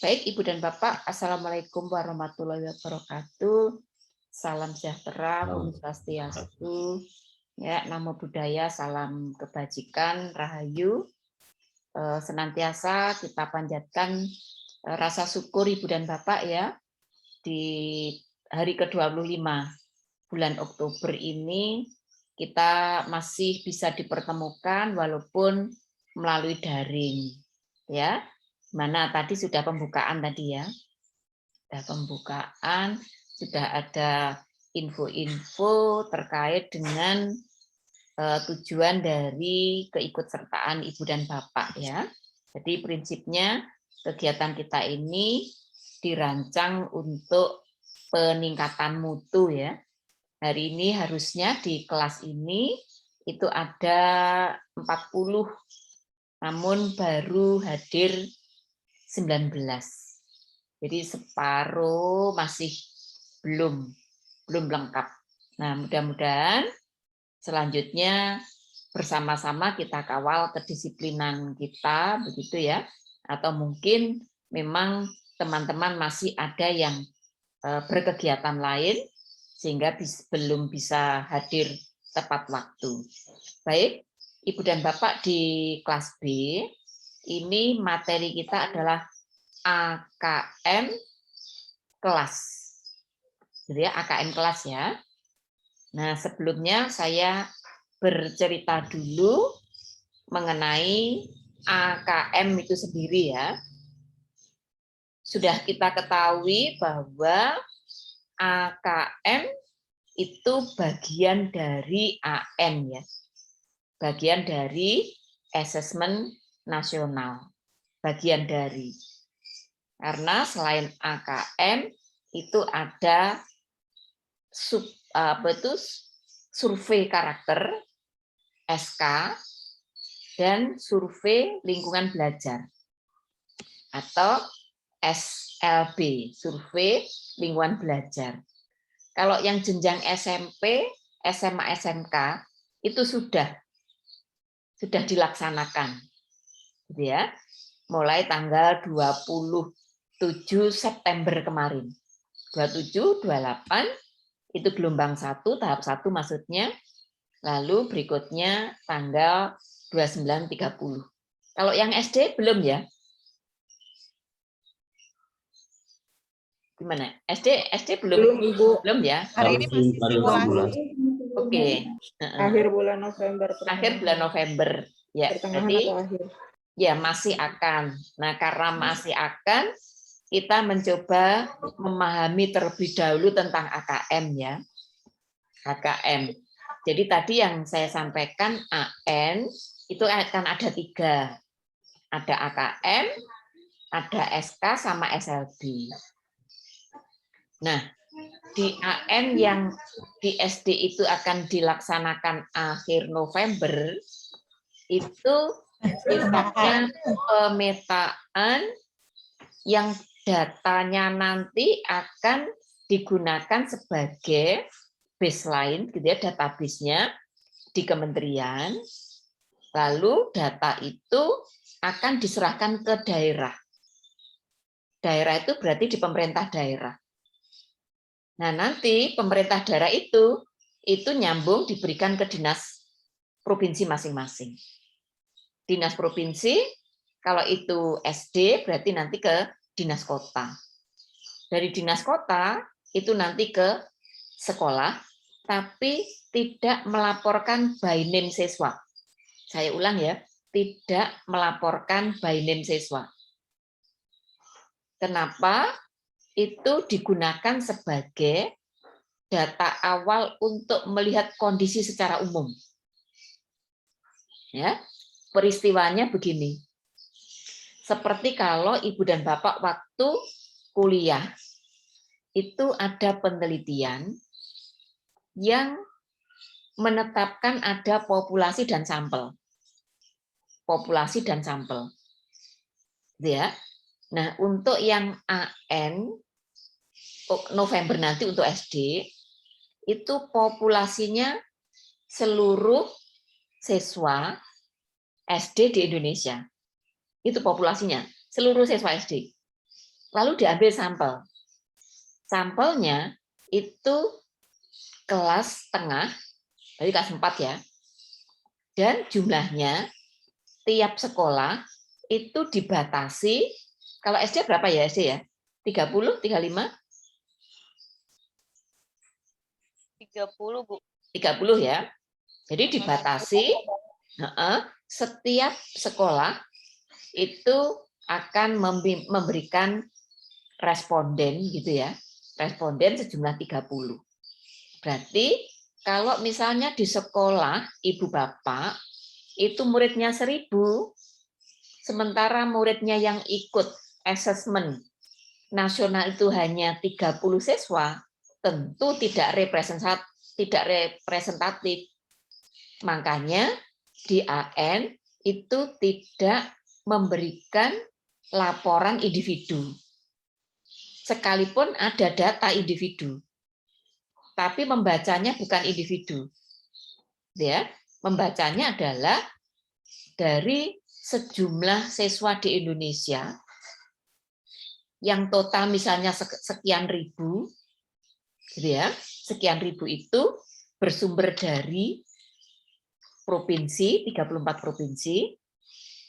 Baik, Ibu dan Bapak, Assalamualaikum warahmatullahi wabarakatuh. Salam sejahtera, Om Swastiastu, ya, Namo Buddhaya, salam kebajikan, Rahayu. Senantiasa kita panjatkan rasa syukur Ibu dan Bapak ya di hari ke-25 bulan Oktober ini kita masih bisa dipertemukan walaupun melalui daring, ya. Mana tadi sudah pembukaan tadi ya. Sudah pembukaan, sudah ada info-info terkait dengan tujuan dari keikutsertaan Ibu dan Bapak ya. Jadi prinsipnya kegiatan kita ini dirancang untuk peningkatan mutu ya. Hari ini harusnya di kelas ini itu ada 40, namun baru hadir 19. Jadi separuh masih belum lengkap. Nah, mudah-mudahan selanjutnya bersama-sama kita kawal kedisiplinan kita, begitu ya. Atau mungkin memang teman-teman masih ada yang berkegiatan lain sehingga belum bisa hadir tepat waktu. Baik, Ibu dan Bapak di kelas B, ini materi kita adalah AKM kelas. Jadi ya, AKM kelas ya. Nah, sebelumnya saya bercerita dulu mengenai AKM itu sendiri ya. Sudah kita ketahui bahwa AKM itu bagian dari AN ya. Bagian dari asesmen nasional. Bagian dari. Karena selain AKM itu ada survei karakter SK dan survei lingkungan belajar atau SLB, survei lingkungan belajar. Kalau yang jenjang SMP, SMA, SMK itu sudah dilaksanakan, gitu ya. Mulai tanggal 27 September kemarin. 27, 28 itu gelombang 1, tahap 1 maksudnya. Lalu berikutnya tanggal 29, 30. Kalau yang SD belum ya? Gimana? SD belum Ibu. Belum ya? Hari ini masih simulasi. Oke. Akhir bulan November. Akhir bulan November. Ya, pertengahan berarti atau akhir. ya masih akan. Nah, karena masih akan, kita mencoba memahami terlebih dahulu tentang AKM ya. AKM. Jadi tadi yang saya sampaikan AN itu akan ada 3. Ada AKM, ada SK sama SLB. Nah, di AN yang di SD itu akan dilaksanakan akhir November, itu sifatnya pemetaan yang datanya nanti akan digunakan sebagai baseline, gitu ya, database-nya di kementerian. Lalu data itu akan diserahkan ke daerah. Daerah itu berarti di pemerintah daerah. Nah, nanti pemerintah daerah itu nyambung diberikan ke dinas provinsi masing-masing. Dinas provinsi, kalau itu SD berarti nanti ke dinas kota. Dari dinas kota itu nanti ke sekolah, tapi tidak melaporkan by name siswa. Saya ulang ya, tidak melaporkan by name siswa. Kenapa? Itu digunakan sebagai data awal untuk melihat kondisi secara umum. Ya, peristiwanya begini. Seperti kalau Ibu dan Bapak waktu kuliah, itu ada penelitian yang menetapkan ada populasi dan sampel. Populasi dan sampel. Ya. Nah, untuk yang AN, November nanti untuk SD, itu populasinya seluruh siswa SD di Indonesia. Itu populasinya, seluruh siswa SD. lalu diambil sampel. Sampelnya itu kelas tengah, dari kelas 4 ya. Dan jumlahnya tiap sekolah itu dibatasi, kalau SD berapa ya SD ya? 30, 35? 30, Bu. 30 ya. Jadi dibatasi setiap sekolah itu akan memberikan responden gitu ya. Responden sejumlah 30. Berarti kalau misalnya di sekolah ibu bapak itu muridnya 1000, sementara muridnya yang ikut asesmen nasional itu hanya 30 siswa, tentu tidak representatif. Makanya di AN itu tidak memberikan laporan individu. Sekalipun ada data individu, tapi membacanya bukan individu. Ya, membacanya adalah dari sejumlah siswa di Indonesia yang total misalnya sekian ribu, gitu ya. Sekian ribu itu bersumber dari provinsi, 34 provinsi,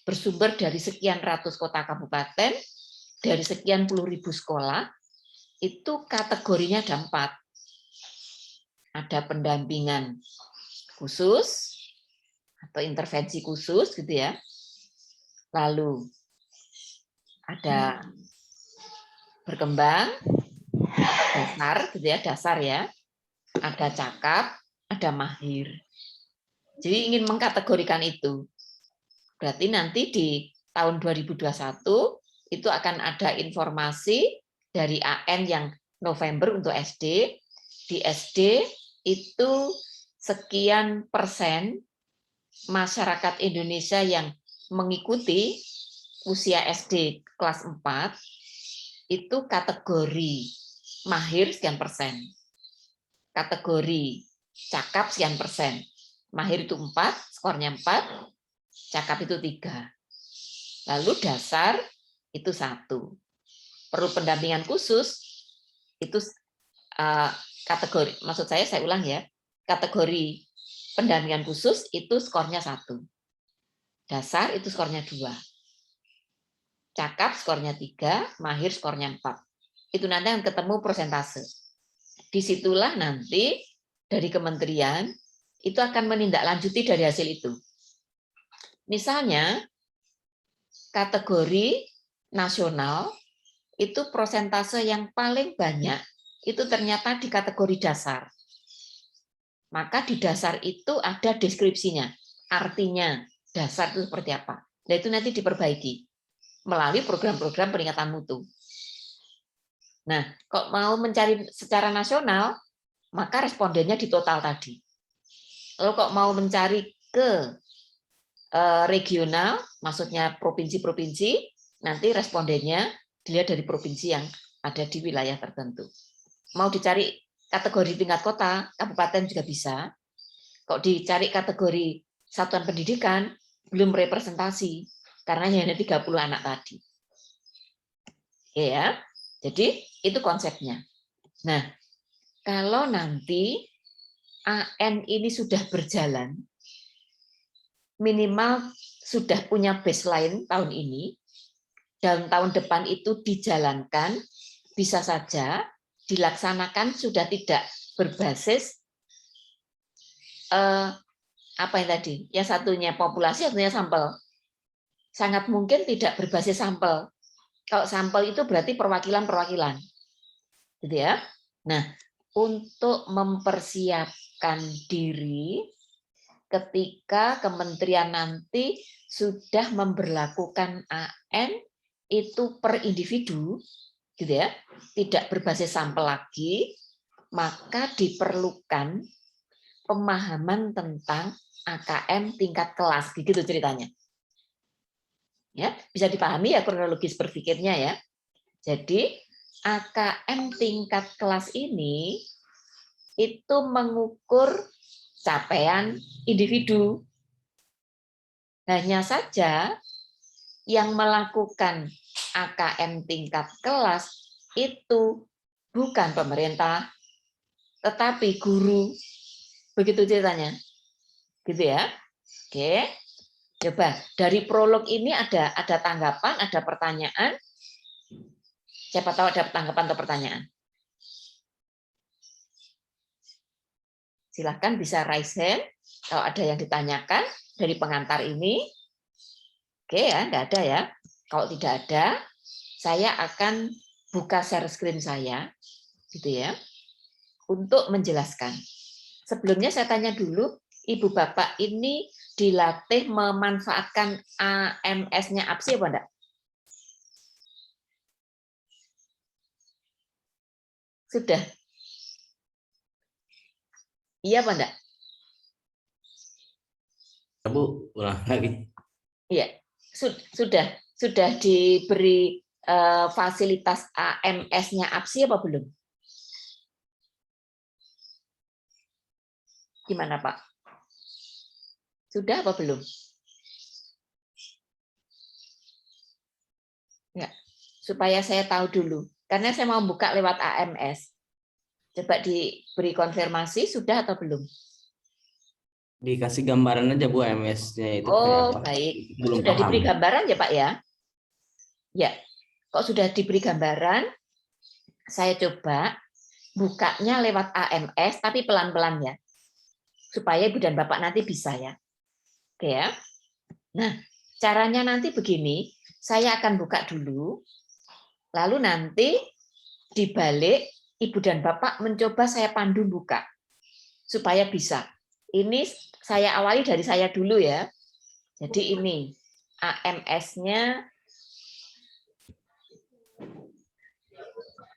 bersumber dari sekian ratus kota kabupaten, dari sekian puluh ribu sekolah, itu kategorinya ada 4. Ada pendampingan khusus atau intervensi khusus gitu ya. Lalu ada berkembang atau dasar gitu ya, dasar ya. Ada cakap, ada mahir. Jadi ingin mengkategorikan itu. Berarti nanti di tahun 2021 itu akan ada informasi dari AN yang November untuk SD. Di SD itu sekian persen masyarakat Indonesia yang mengikuti usia SD kelas 4 itu kategori mahir sekian persen. Kategori cakap sekian persen. Mahir itu 4, skornya 4, cakap itu 3. Lalu dasar itu 1. Perlu pendampingan khusus itu kategori, maksud saya ulang ya, kategori pendampingan khusus itu skornya 1. Dasar itu skornya 2. Cakap skornya 3, mahir skornya 4. Itu nanti akan ketemu persentase. Disitulah nanti dari kementerian itu akan menindaklanjuti dari hasil itu. Misalnya, kategori nasional itu persentase yang paling banyak itu ternyata di kategori dasar. Maka di dasar itu ada deskripsinya, artinya dasar itu seperti apa. Dan itu nanti diperbaiki melalui program-program peningkatan mutu. Nah, kok mau mencari secara nasional, maka respondennya di total tadi. Lalu kok mau mencari ke regional, maksudnya provinsi-provinsi, nanti respondennya dilihat dari provinsi yang ada di wilayah tertentu. Mau dicari kategori tingkat kota, kabupaten juga bisa. Kok dicari kategori satuan pendidikan, belum representasi, karena hanya 30 anak tadi. Oke ya, jadi itu konsepnya. Nah, kalau nanti AN ini sudah berjalan, minimal sudah punya baseline tahun ini, dan tahun depan itu dijalankan, bisa saja dilaksanakan sudah tidak berbasis apa yang tadi, yang satunya populasi, satunya sampel. Sangat mungkin tidak berbasis sampel. Kalau sampel itu berarti perwakilan-perwakilan, gitu ya. Nah, untuk mempersiapkan diri ketika kementerian nanti sudah memberlakukan AN itu per individu, gitu ya, tidak berbasis sampel lagi, maka diperlukan pemahaman tentang AKM tingkat kelas, gitu ceritanya. Ya, bisa dipahami ya kronologis berpikirnya ya. Jadi AKM tingkat kelas ini itu mengukur capaian individu. Hanya saja yang melakukan AKM tingkat kelas itu bukan pemerintah, tetapi guru. Begitu ceritanya. Gitu ya. Oke. Coba dari prolog ini ada tanggapan, ada pertanyaan. Siapa tahu ada tanggapan atau pertanyaan. Silahkan bisa raise hand kalau ada yang ditanyakan dari pengantar ini. Oke ya, enggak ada ya. Kalau tidak ada, saya akan buka share screen saya, gitu ya, untuk menjelaskan. Sebelumnya saya tanya dulu, Ibu Bapak ini dilatih memanfaatkan AMS-nya APSI apa enggak? Sudah? Iya apa enggak? Bu, ulang lagi. Iya, sudah diberi fasilitas AMS-nya APSI apa belum? Gimana Pak? Sudah apa belum? Ya, supaya saya tahu dulu. Karena saya mau buka lewat AMS. Coba diberi konfirmasi, sudah atau belum? Dikasih gambaran aja Bu AMS-nya itu kayak Oh, apa. baik. Belum Sudah paham. diberi gambaran ya Pak ya? Ya, kok sudah diberi gambaran, saya coba bukanya lewat AMS, tapi pelan-pelan ya. Supaya Ibu dan Bapak nanti bisa ya. Oke ya. Nah, caranya nanti begini, saya akan buka dulu, lalu nanti dibalik Ibu dan Bapak mencoba saya pandu buka, supaya bisa. Ini saya awali dari saya dulu ya. Jadi ini AMS-nya,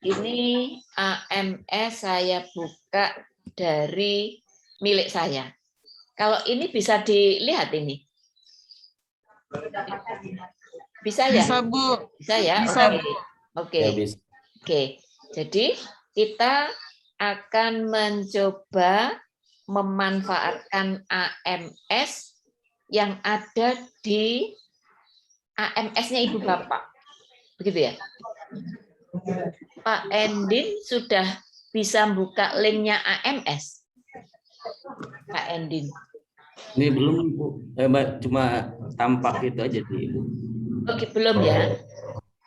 ini AMS saya buka dari milik saya. Kalau ini bisa dilihat ini. Bisa ya? Bisa, Bu. Bisa ya? Bisa, Oke. Bu. Oke. Ya, bisa. Oke. Jadi kita akan mencoba memanfaatkan AMS yang ada di AMS-nya Ibu Bapak. Begitu ya? Pak Endin sudah bisa buka linknya AMS? Pak Endin. Ini belum Bu. Cuma tampak itu aja sih Bu. Oke, belum ya?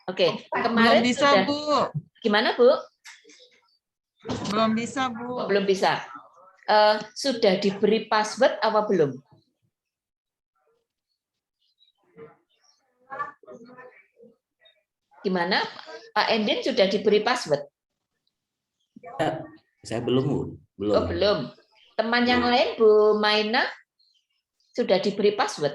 Oke, Belum kemarin bisa, sudah. Bu. Gimana, Bu? Belum bisa, Bu. Belum bisa. Sudah diberi password apa belum? Gimana? Pak Endin sudah diberi password? Ya, saya belum Bu. Belum. Oh, belum. Teman yang lain, Bu Maina, sudah diberi password?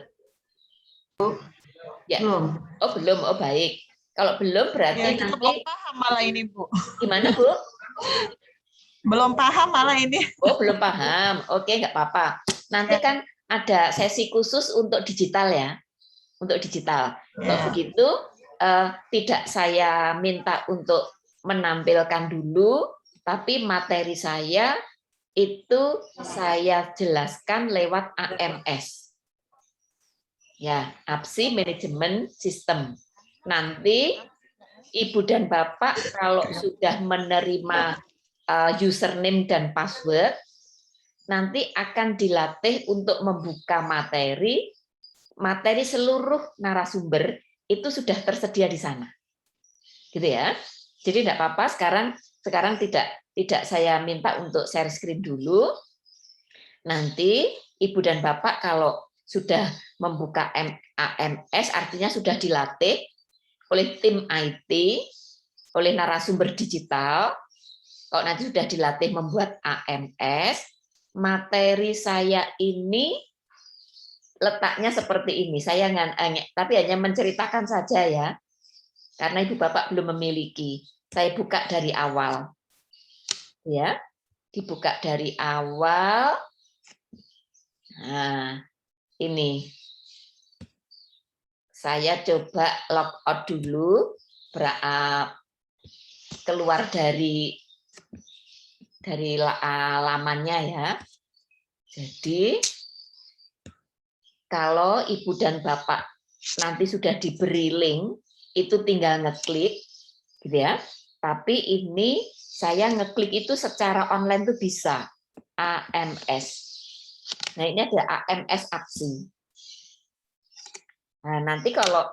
Ya. Belum. Oh, belum. Oh, baik. Kalau belum berarti Ya, kita nanti belum paham malah ini, Bu. gimana, Bu? Belum paham malah ini. Oh, belum paham. Oke, nggak apa-apa. Nanti kan ada sesi khusus untuk digital ya. Untuk digital. Kalau begitu, tidak saya minta untuk menampilkan dulu, tapi materi saya itu saya jelaskan lewat AMS. Ya, APSI Management System. Nanti Ibu dan Bapak kalau sudah menerima username dan password, nanti akan dilatih untuk membuka materi seluruh narasumber itu sudah tersedia di sana. Gitu ya. Jadi tidak apa-apa sekarang tidak saya minta untuk share screen dulu. Nanti Ibu dan Bapak kalau sudah membuka AMS artinya sudah dilatih oleh tim IT, oleh narasumber digital. Kalau nanti sudah dilatih membuat AMS, materi saya ini letaknya seperti ini. Saya tapi hanya menceritakan saja ya. Karena Ibu Bapak belum memiliki. Saya buka dari awal. Ya. Dibuka dari awal. Nah, ini. Saya coba log out dulu, keluar dari lamannya ya. Jadi kalau Ibu dan Bapak nanti sudah diberi link, itu tinggal ngeklik, gitu ya. Tapi ini saya ngeklik itu secara online tuh bisa, AMS. Nah, ini ada AMS aksi. Nah, nanti kalau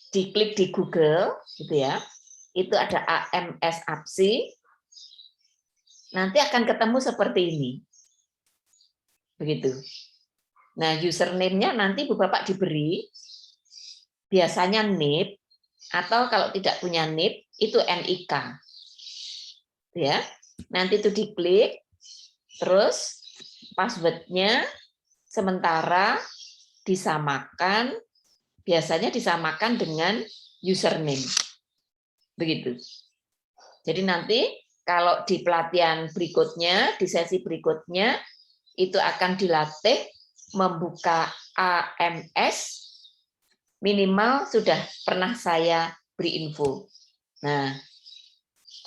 diklik di Google, gitu ya, itu ada AMS aksi, nanti akan ketemu seperti ini. Begitu. Nah, username-nya nanti Ibu Bapak diberi, biasanya NIP, atau kalau tidak punya NIP, itu NIK. Ya, nanti itu diklik, terus password-nya sementara disamakan, biasanya disamakan dengan username. Begitu. Jadi nanti kalau di pelatihan berikutnya, di sesi berikutnya, itu akan dilatih membuka AMS, minimal sudah pernah saya beri info. Nah,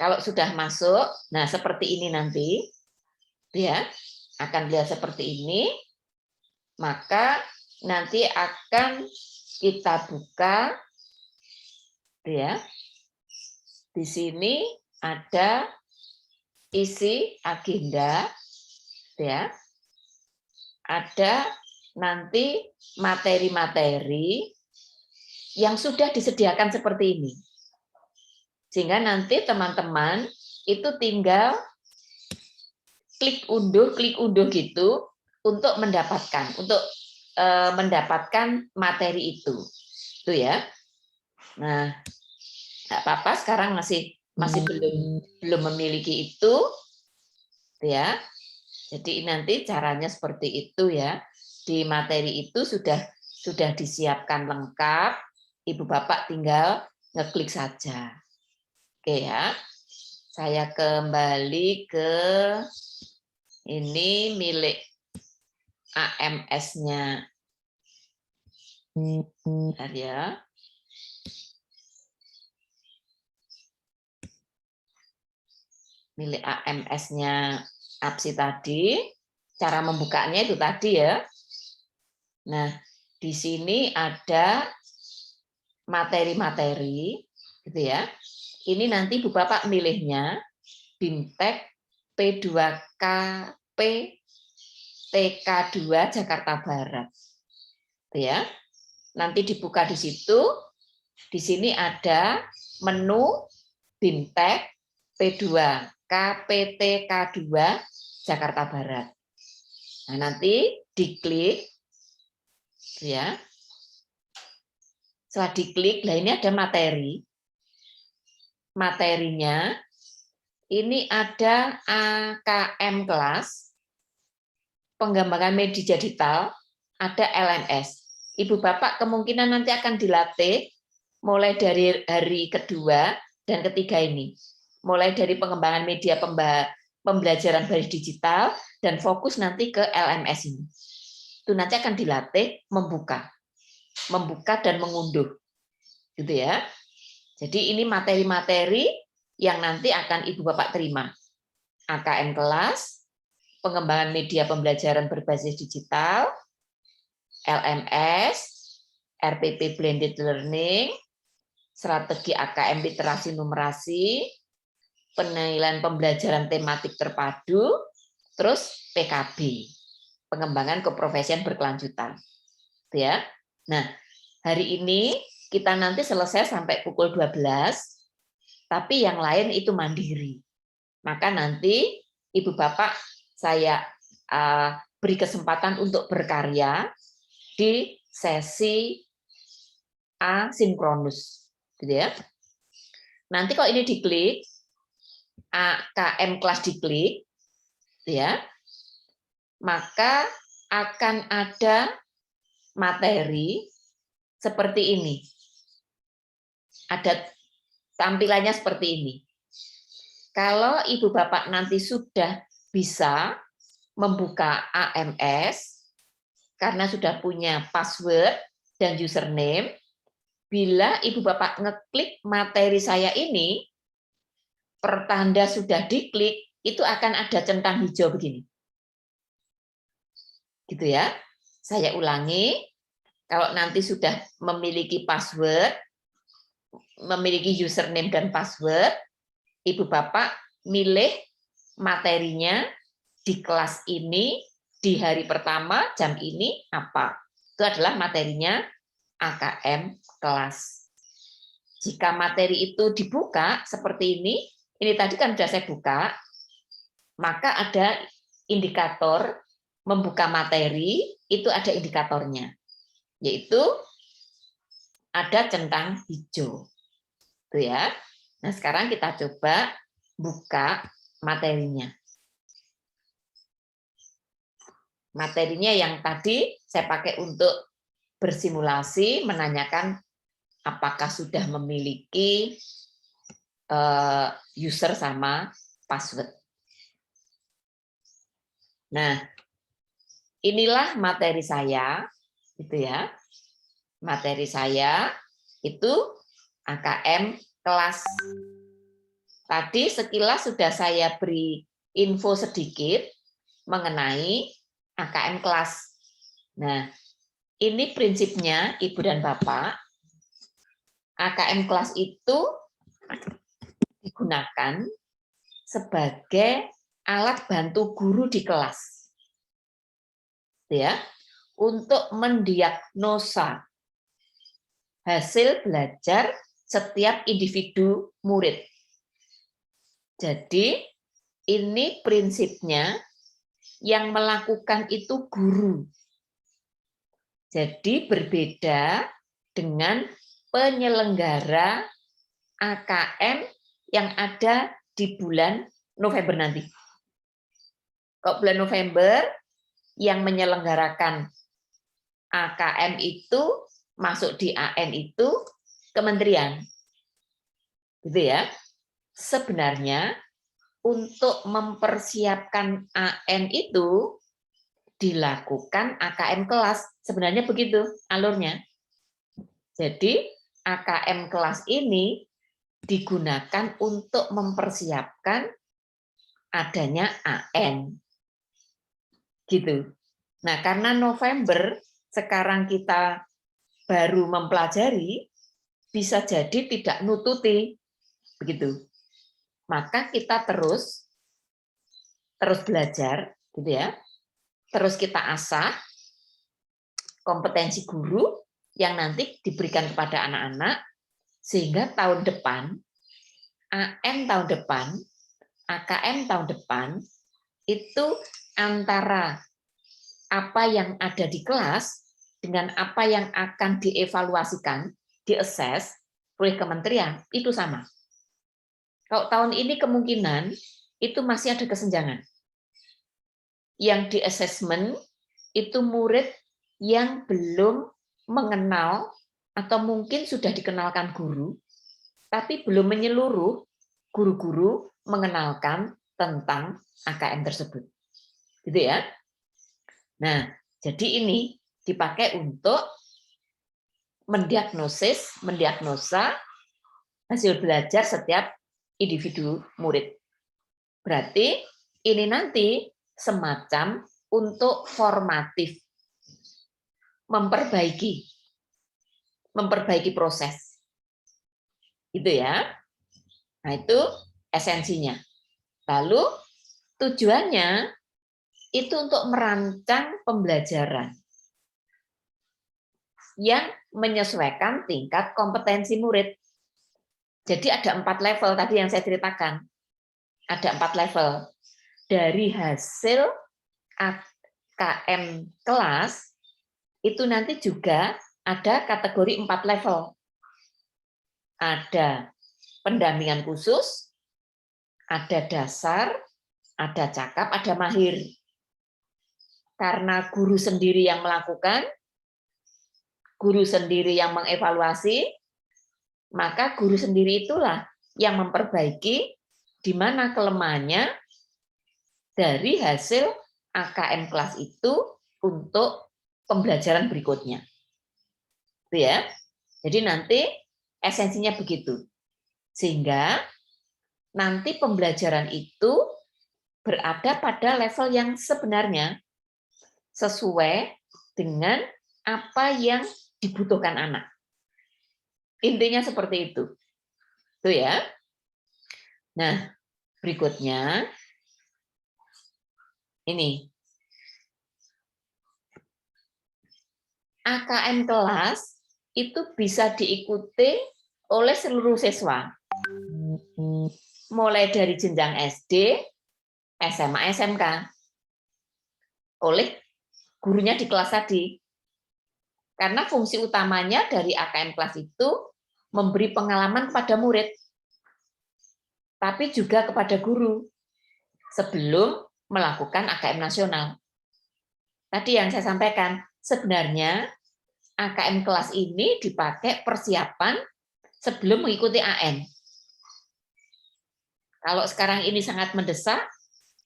kalau sudah masuk, nah seperti ini nanti, ya, akan lihat seperti ini, maka nanti akan kita buka, ya. Di sini ada isi agenda, ya. Ada nanti materi-materi yang sudah disediakan seperti ini. Sehingga nanti teman-teman itu tinggal klik unduh gitu untuk mendapatkan materi itu. Itu ya. Nah, nggak apa-apa sekarang masih belum memiliki itu, ya. Jadi nanti caranya seperti itu ya. Di materi itu sudah disiapkan lengkap. Ibu Bapak tinggal ngeklik saja. Oke ya. Saya kembali ke ini milik AMS-nya. Bentar ya. Milik AMS-nya APSI tadi, cara membukanya itu tadi ya. Nah, di sini ada materi-materi, gitu ya. Ini nanti Ibu Bapak milihnya BIMTEK P2KP TK2 Jakarta Barat, gitu ya. Nanti dibuka di situ. Di sini ada menu BIMTEK P2 KPT K2 Jakarta Barat. Nah, nanti diklik, ya. Setelah diklik, nah ini ada materi. Materinya ini ada AKM kelas, pengembangan media digital, ada LMS. Ibu Bapak kemungkinan nanti akan dilatih mulai dari hari kedua dan ketiga ini. Mulai dari pengembangan media pembelajaran basis digital dan fokus nanti ke LMS ini. Itu nanti akan dilatih membuka dan mengunduh, gitu ya. Jadi ini materi-materi yang nanti akan Ibu Bapak terima. AKM kelas, pengembangan media pembelajaran berbasis digital, LMS, RPP Blended Learning, strategi AKM literasi numerasi, penilaian pembelajaran tematik terpadu, terus PKB, pengembangan keprofesian berkelanjutan. Ya. Nah, hari ini kita nanti selesai sampai pukul 12, tapi yang lain itu mandiri. Maka nanti Ibu Bapak saya beri kesempatan untuk berkarya di sesi asinkronus, gitu ya. Nanti kalau ini diklik, AKM kelas diklik, ya, maka akan ada materi seperti ini. Ada tampilannya seperti ini. Kalau Ibu Bapak nanti sudah bisa membuka AMS, karena sudah punya password dan username, bila Ibu Bapak ngeklik materi saya ini, pertanda sudah diklik, itu akan ada centang hijau begini. Gitu ya. Saya ulangi, kalau nanti sudah memiliki password, memiliki username dan password, Ibu Bapak milih materinya di kelas ini, di hari pertama, jam ini apa. Itu adalah materinya AKM kelas. Jika materi itu dibuka seperti ini tadi kan sudah saya buka, maka ada indikator membuka materi, itu ada indikatornya, yaitu ada centang hijau. Itu ya. Nah, sekarang kita coba buka materinya. Materinya yang tadi saya pakai untuk bersimulasi, menanyakan apakah sudah memiliki user sama password. Nah, inilah materi saya, gitu ya. Materi saya itu AKM kelas. Tadi sekilas sudah saya beri info sedikit mengenai AKM kelas. Nah, ini prinsipnya Ibu dan Bapak. AKM kelas itu digunakan sebagai alat bantu guru di kelas. Ya, untuk mendiagnosa hasil belajar setiap individu murid. Jadi, ini prinsipnya yang melakukan itu guru. Jadi, berbeda dengan penyelenggara AKM yang ada di bulan November nanti. Kalau bulan November, yang menyelenggarakan AKM itu masuk di AN itu kementerian. Gitu ya. Sebenarnya untuk mempersiapkan AN itu dilakukan AKM kelas. Sebenarnya begitu alurnya. Jadi AKM kelas ini digunakan untuk mempersiapkan adanya AN. Gitu. Nah, karena November sekarang kita baru mempelajari, bisa jadi tidak nututi, begitu. Maka kita terus belajar, gitu ya. Terus kita asah kompetensi guru yang nanti diberikan kepada anak-anak, sehingga tahun depan, AN tahun depan, AKM tahun depan, itu antara apa yang ada di kelas dengan apa yang akan dievaluasikan, diassess oleh kementerian, itu sama. Kalau tahun ini kemungkinan itu masih ada kesenjangan. Yang di assessment itu murid yang belum mengenal atau mungkin sudah dikenalkan guru, tapi belum menyeluruh guru-guru mengenalkan tentang AKM tersebut. Gitu ya. Nah, jadi ini dipakai untuk mendiagnosa hasil belajar setiap individu murid. Berarti ini nanti semacam untuk formatif, memperbaiki proses. Gitu ya. Nah, itu esensinya. Lalu tujuannya itu untuk merancang pembelajaran yang menyesuaikan tingkat kompetensi murid. Jadi ada 4 level tadi yang saya ceritakan. Ada 4 level. Dari hasil AKM kelas, itu nanti juga ada kategori 4 level. Ada pendampingan khusus, ada dasar, ada cakap, ada mahir. Karena guru sendiri yang melakukan, guru sendiri yang mengevaluasi, maka guru sendiri itulah yang memperbaiki di mana kelemahannya dari hasil AKM kelas itu untuk pembelajaran berikutnya. Itu ya. Jadi nanti esensinya begitu. Sehingga nanti pembelajaran itu berada pada level yang sebenarnya sesuai dengan apa yang dibutuhkan anak. Intinya seperti itu. Itu ya. Nah, berikutnya ini. AKM kelas itu bisa diikuti oleh seluruh siswa. Mulai dari jenjang SD, SMA, SMK. Oleh gurunya di kelas tadi. Karena fungsi utamanya dari AKM kelas itu memberi pengalaman kepada murid, tapi juga kepada guru sebelum melakukan AKM nasional. Tadi yang saya sampaikan, sebenarnya AKM kelas ini dipakai persiapan sebelum mengikuti AN. Kalau sekarang ini sangat mendesak,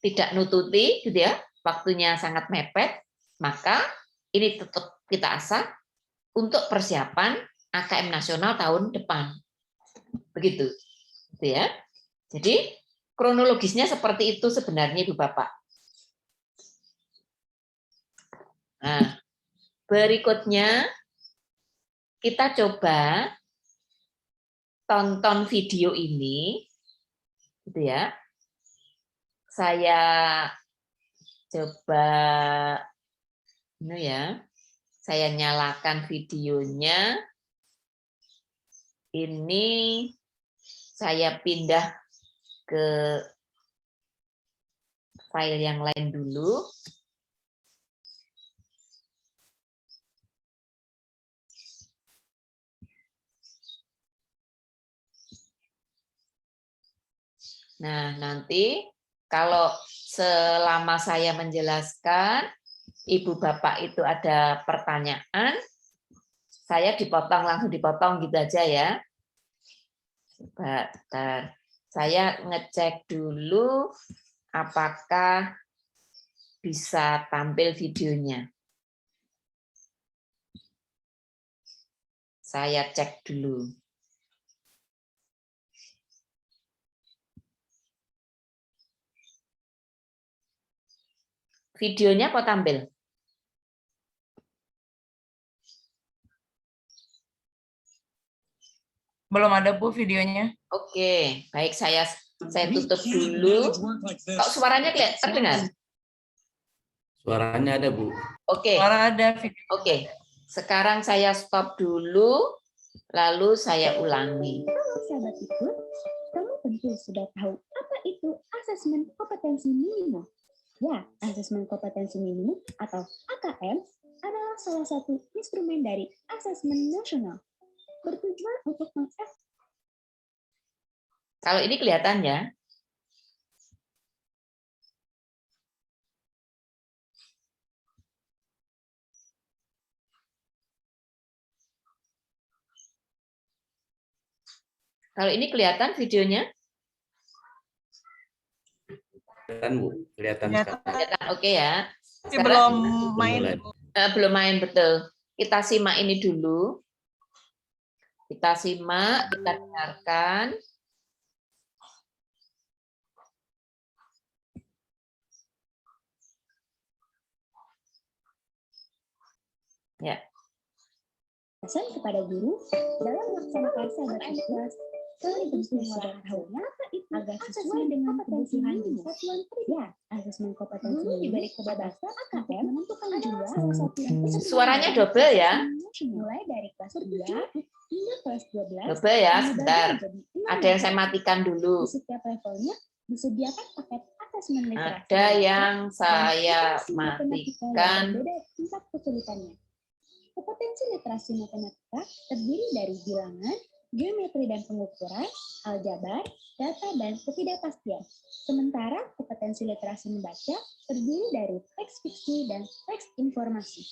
tidak nututi, gitu ya, waktunya sangat mepet, maka ini tetap kita asah untuk persiapan AKM nasional tahun depan. Begitu. Gitu ya. Jadi kronologisnya seperti itu sebenarnya Ibu Bapak. Nah, berikutnya kita coba tonton video ini, gitu ya. Saya coba ini ya. Saya nyalakan videonya. Ini saya pindah ke file yang lain dulu. Nah, nanti kalau selama saya menjelaskan, Ibu Bapak itu ada pertanyaan, saya langsung dipotong gitu aja ya. Bentar. Saya ngecek dulu apakah bisa tampil videonya. Saya cek dulu. Videonya kok tampil? Belum ada Bu videonya. Oke, baik saya tutup dulu. Kok suaranya terdengar? Suaranya ada, Bu. Oke. Suara ada video. Oke. Sekarang saya stop dulu, lalu saya ulangi. Halo sahabat ikut, kamu tentu sudah tahu apa itu asesmen kompetensi minimum. Ya, asesmen kompetensi minimum atau AKM adalah salah satu instrumen dari asesmen nasional. Bertujuan untuk Kalau ini kelihatan ya. Kalau ini kelihatan videonya? Kelihatan, Bu. Kelihatan Kelihatan. sekarang. Kelihatan, oke ya. Tapi belum main. Mulai. Belum main, betul. Kita simak ini dulu. Kita simak, kita dengarkan. Ya. pesan kepada guru dalam melaksanakan sahabat kelas. Kalian tentu sudah tahu apa itu agar sesuai dengan kebutuhan di satuan kerja. Ya, asesmen kompetensi diberi kebebasan AKM menentukan jumlah satu yang Suaranya double ya. mulai dari kelas 7 hingga kelas 12. Double ya, sebentar. Ada yang saya matikan dulu. Di setiap levelnya disediakan paket asesmen literasi. Ada yang saya matikan. Berbeda tingkat kesulitannya. Kompetensi literasi matematika terdiri dari bilangan, geometri dan pengukuran, aljabar, data, dan ketidakpastian. Sementara kompetensi literasi membaca terdiri dari teks fiksi dan teks informasi.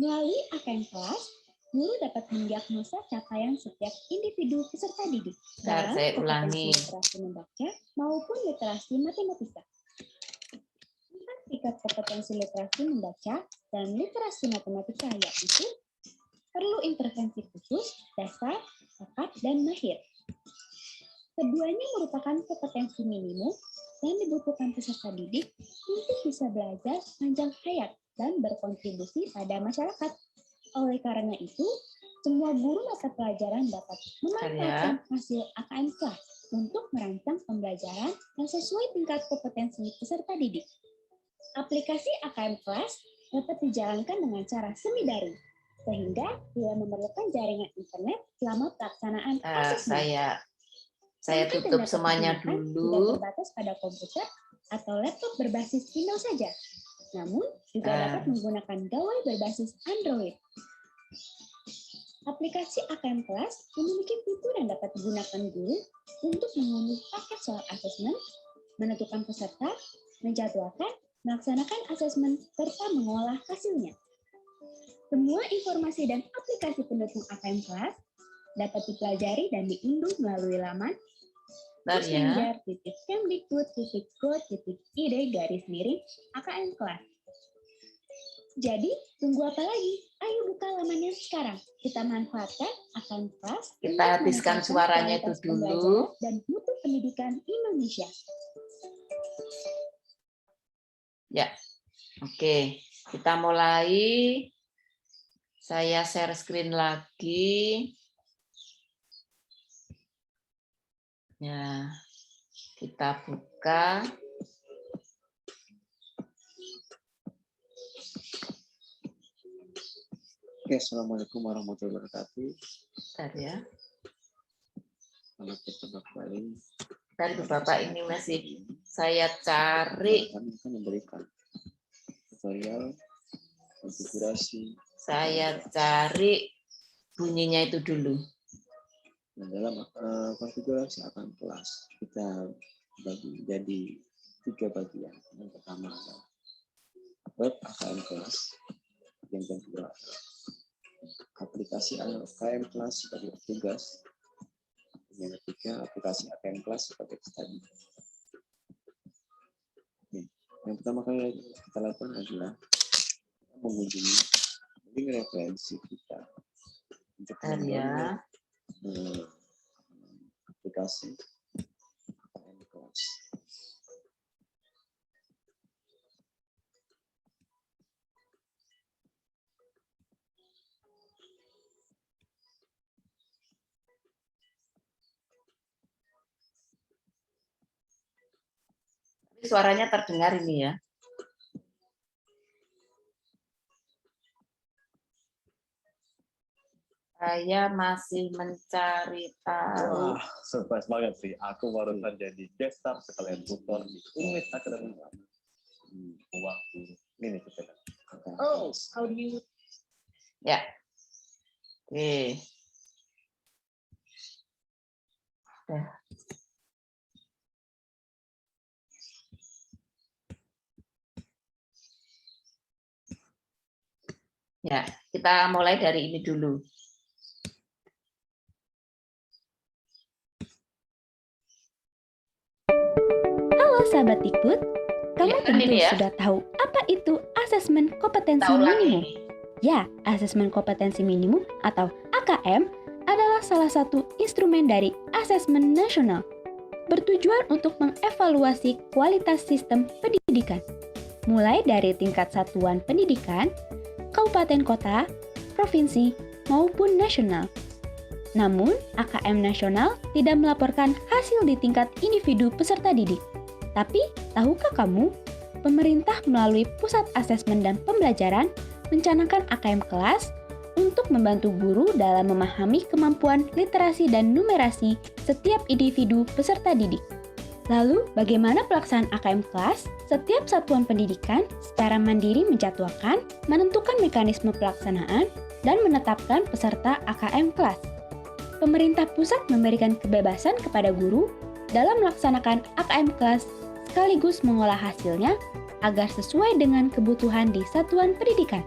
Melalui AKM kelas, guru dapat mendiagnosa capaian setiap individu peserta didik Bentar, dalam saya kompetensi ulangi. literasi membaca maupun literasi matematika. Tingkat kompetensi literasi membaca dan literasi matematika yaitu perlu intervensi khusus, dasar, bakat, dan mahir. Keduanya merupakan kompetensi minimum yang dibutuhkan peserta didik untuk bisa belajar sepanjang hayat dan berkontribusi pada masyarakat. Oleh karena itu, semua guru mata pelajaran dapat memanfaatkan hasil AKM kelas untuk merancang pembelajaran yang sesuai tingkat kompetensi peserta didik. Aplikasi AKM kelas dapat dijalankan dengan cara semi daring, sehingga tidak memerlukan jaringan internet selama pelaksanaan asesmen. Saya Konten tutup yang dapat semuanya digunakan dulu. Tidak terbatas pada komputer atau laptop berbasis Windows saja, namun juga dapat menggunakan gawai berbasis Android. Aplikasi AKM Kelas memiliki fitur yang dapat digunakan guru untuk mengunduh paket soal asesmen, menentukan peserta, menjadwalkan, melaksanakan asesmen, serta mengolah hasilnya. Semua informasi dan aplikasi pendukung AKM Kelas dapat dipelajari dan diunduh melalui laman messenger.kemdikbud.go.id/AKM Kelas. Jadi, tunggu apa lagi? Ayo buka lamannya sekarang. Kita manfaatkan AKM Kelas. Kita habiskan suaranya itu dulu. Dan mutu pendidikan Indonesia. Ya, oke. Kita mulai. Saya share screen lagi. Ya, kita buka. Oke, assalamualaikum warahmatullahi wabarakatuh. Bentar ya. Selamat berjumpa kembali. Bentar Bapak, ini masih saya cari. Kami akan memberikan tutorial konfigurasi. Saya cari bunyinya itu dulu. Nah, dalam konfigurasi AKM kelas kita bagi jadi 3 bagian. Yang pertama adalah web AKM kelas, yang kedua aplikasi AKM kelas sebagai tugas, yang ketiga aplikasi AKM kelas sebagai study. Yang pertama kali kita lakukan adalah mengunjungi link referensi kita untuk Ya. aplikasi AKM kelas. Suaranya terdengar ini ya. Saya masih mencari tahu. Wah, surprise banget sih. Aku barusan jadi guest star sekalian tutor di English Academy. Waktu ini kita. Oh, how do you? Ya. Oke. Ya, kita mulai dari ini dulu. Halo sahabat Dikbud, kamu Ya, tentu ini ya. sudah tahu apa itu asesmen kompetensi Kita ulangi. minimum. Ya, asesmen kompetensi minimum atau AKM adalah salah satu instrumen dari asesmen nasional, bertujuan untuk mengevaluasi kualitas sistem pendidikan, mulai dari tingkat satuan pendidikan, kabupaten kota, provinsi, maupun nasional. Namun, AKM nasional tidak melaporkan hasil di tingkat individu peserta didik. Tapi, tahukah kamu, pemerintah melalui Pusat Asesmen dan Pembelajaran mencanangkan AKM kelas untuk membantu guru dalam memahami kemampuan literasi dan numerasi setiap individu peserta didik. Lalu, bagaimana pelaksanaan AKM kelas? Setiap satuan pendidikan secara mandiri menjadwalkan, menentukan mekanisme pelaksanaan, dan menetapkan peserta AKM kelas. Pemerintah pusat memberikan kebebasan kepada guru dalam melaksanakan AKM kelas sekaligus mengolah hasilnya agar sesuai dengan kebutuhan di satuan pendidikan.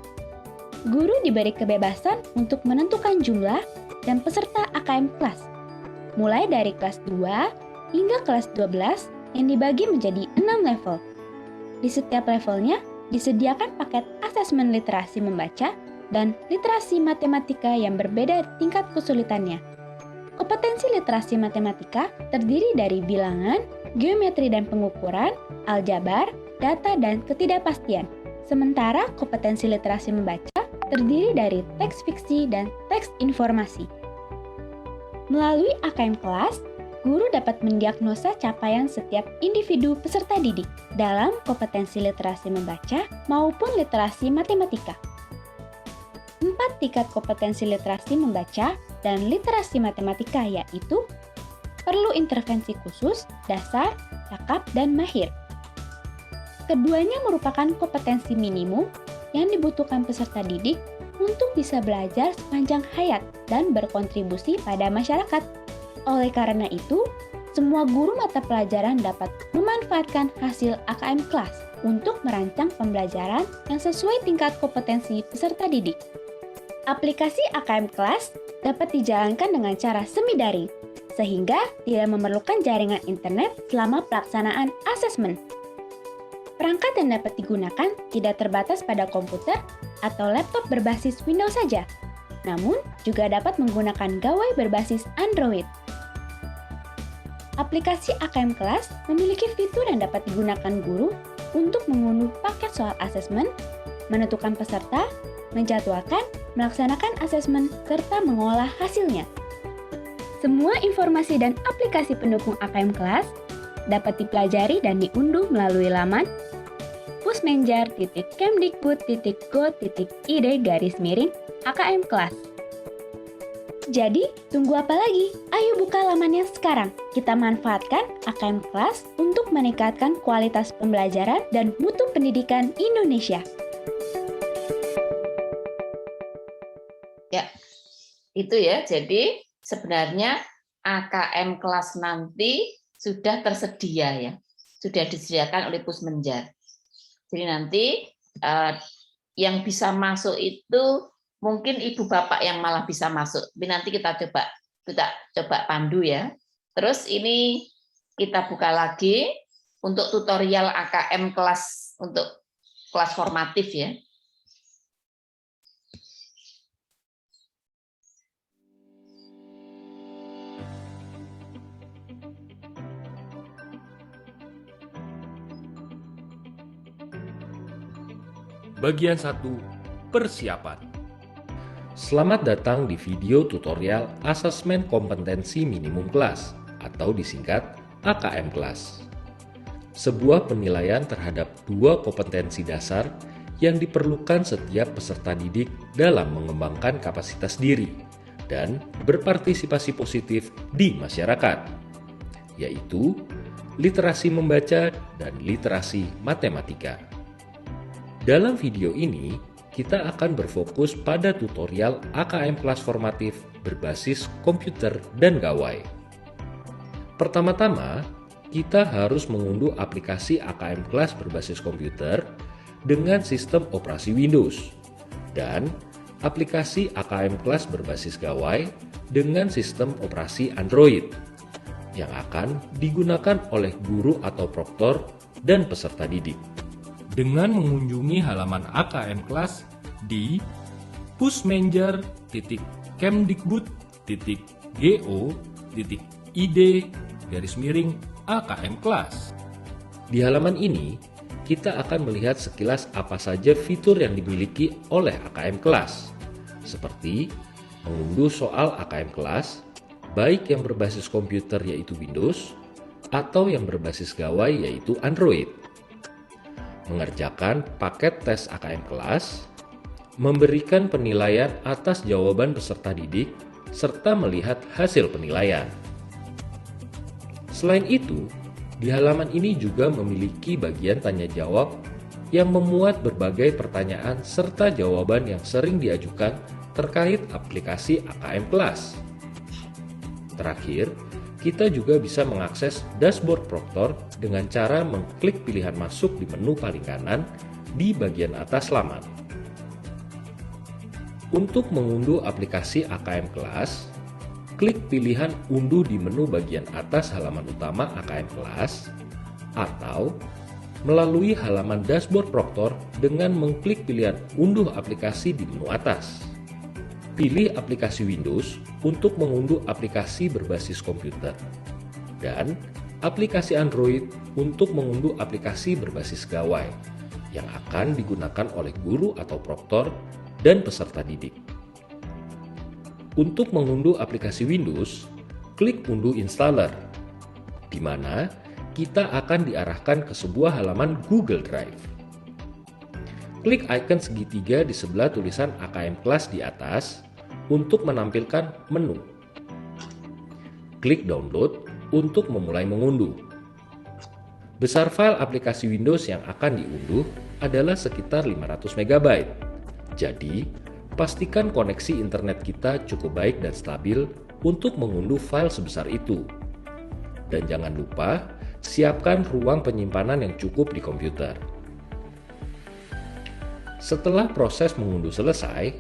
Guru diberi kebebasan untuk menentukan jumlah dan peserta AKM kelas, mulai dari kelas 2 hingga kelas 12 yang dibagi menjadi 6 level. Di setiap levelnya disediakan paket asesmen literasi membaca dan literasi matematika yang berbeda tingkat kesulitannya. Kompetensi literasi matematika terdiri dari bilangan, geometri dan pengukuran, aljabar, data dan ketidakpastian. Sementara kompetensi literasi membaca terdiri dari teks fiksi dan teks informasi. Melalui AKM kelas, guru dapat mendiagnosa capaian setiap individu peserta didik dalam kompetensi literasi membaca maupun literasi matematika. 4 tingkat kompetensi literasi membaca dan literasi matematika yaitu perlu intervensi khusus, dasar, cakap, dan mahir. Keduanya merupakan kompetensi minimum yang dibutuhkan peserta didik untuk bisa belajar sepanjang hayat dan berkontribusi pada masyarakat. Oleh karena itu, semua guru mata pelajaran dapat memanfaatkan hasil AKM kelas untuk merancang pembelajaran yang sesuai tingkat kompetensi peserta didik. Aplikasi AKM kelas dapat dijalankan dengan cara semi-daring, sehingga tidak memerlukan jaringan internet selama pelaksanaan asesmen. Perangkat yang dapat digunakan tidak terbatas pada komputer atau laptop berbasis Windows saja, namun juga dapat menggunakan gawai berbasis Android. Aplikasi AKM kelas memiliki fitur yang dapat digunakan guru untuk mengunduh paket soal asesmen, menentukan peserta, menjadwalkan, melaksanakan asesmen, serta mengolah hasilnya. Semua informasi dan aplikasi pendukung AKM kelas dapat dipelajari dan diunduh melalui laman pusmenjar.kemdikbud.go.id/AKM kelas. Jadi, tunggu apa lagi? Ayo buka lamannya sekarang. Kita manfaatkan AKM kelas untuk meningkatkan kualitas pembelajaran dan mutu pendidikan Indonesia. Ya, itu ya. Jadi sebenarnya AKM kelas nanti sudah tersedia ya, sudah disediakan oleh Pusmenjar. Jadi nanti yang bisa masuk itu mungkin ibu bapak yang malah bisa masuk. Tapi nanti kita coba pandu ya. Terus ini kita buka lagi untuk tutorial AKM kelas untuk kelas formatif ya. Bagian 1. Persiapan. Selamat datang di video tutorial Asesmen Kompetensi Minimum Kelas atau disingkat AKM Kelas. Sebuah penilaian terhadap 2 kompetensi dasar yang diperlukan setiap peserta didik dalam mengembangkan kapasitas diri dan berpartisipasi positif di masyarakat, yaitu literasi membaca dan literasi matematika. Dalam video ini, kita akan berfokus pada tutorial AKM kelas formatif berbasis komputer dan gawai. Pertama-tama, kita harus mengunduh aplikasi AKM kelas berbasis komputer dengan sistem operasi Windows dan aplikasi AKM kelas berbasis gawai dengan sistem operasi Android yang akan digunakan oleh guru atau proktor dan peserta didik. Dengan mengunjungi halaman AKM kelas di pusmenjar.go.id/AKM kelas. Di halaman ini, kita akan melihat sekilas apa saja fitur yang dimiliki oleh AKM kelas, seperti mengunduh soal AKM kelas, baik yang berbasis komputer yaitu Windows, atau yang berbasis gawai yaitu Android. Mengerjakan paket tes AKM kelas, memberikan penilaian atas jawaban peserta didik, serta melihat hasil penilaian. Selain itu, di halaman ini juga memiliki bagian tanya jawab yang memuat berbagai pertanyaan serta jawaban yang sering diajukan terkait aplikasi AKM kelas. Terakhir, kita juga bisa mengakses dashboard proktor dengan cara mengklik pilihan masuk di menu paling kanan di bagian atas laman. Untuk mengunduh aplikasi AKM kelas, klik pilihan unduh di menu bagian atas halaman utama AKM kelas, atau melalui halaman dashboard proktor dengan mengklik pilihan unduh aplikasi di menu atas. Pilih aplikasi Windows untuk mengunduh aplikasi berbasis komputer, dan aplikasi Android untuk mengunduh aplikasi berbasis gawai yang akan digunakan oleh guru atau proktor dan peserta didik. Untuk mengunduh aplikasi Windows, klik Unduh Installer, di mana kita akan diarahkan ke sebuah halaman Google Drive. Klik icon segitiga di sebelah tulisan AKM Class di atas untuk menampilkan menu. Klik Download untuk memulai mengunduh. Besar file aplikasi Windows yang akan diunduh adalah sekitar 500 MB. Jadi, pastikan koneksi internet kita cukup baik dan stabil untuk mengunduh file sebesar itu. Dan jangan lupa, siapkan ruang penyimpanan yang cukup di komputer. Setelah proses mengunduh selesai,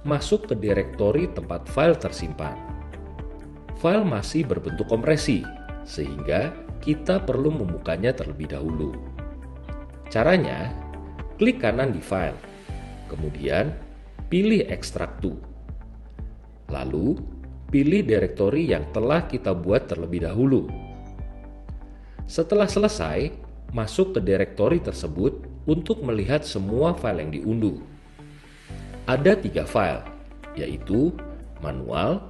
masuk ke direktori tempat file tersimpan. File masih berbentuk kompresi, sehingga kita perlu membukanya terlebih dahulu. Caranya, klik kanan di file, kemudian pilih Extract to. Lalu, pilih direktori yang telah kita buat terlebih dahulu. Setelah selesai, masuk ke direktori tersebut untuk melihat semua file yang diunduh. Ada 3 file, yaitu manual,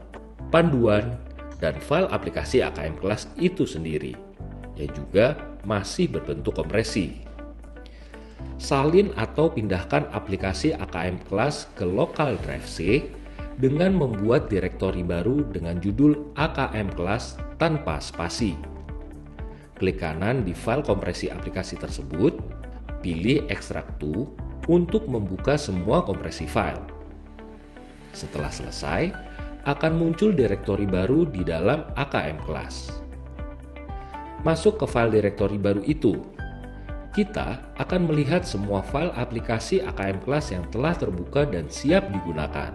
panduan, dan file aplikasi AKM Class itu sendiri, yang juga masih berbentuk kompresi. Salin atau pindahkan aplikasi AKM Class ke local drive C dengan membuat direktori baru dengan judul AKM Class tanpa spasi. Klik kanan di file kompresi aplikasi tersebut, pilih Extract to untuk membuka semua kompresi file. Setelah selesai, akan muncul direktori baru di dalam AKM Class. Masuk ke file direktori baru itu. Kita akan melihat semua file aplikasi AKM Class yang telah terbuka dan siap digunakan.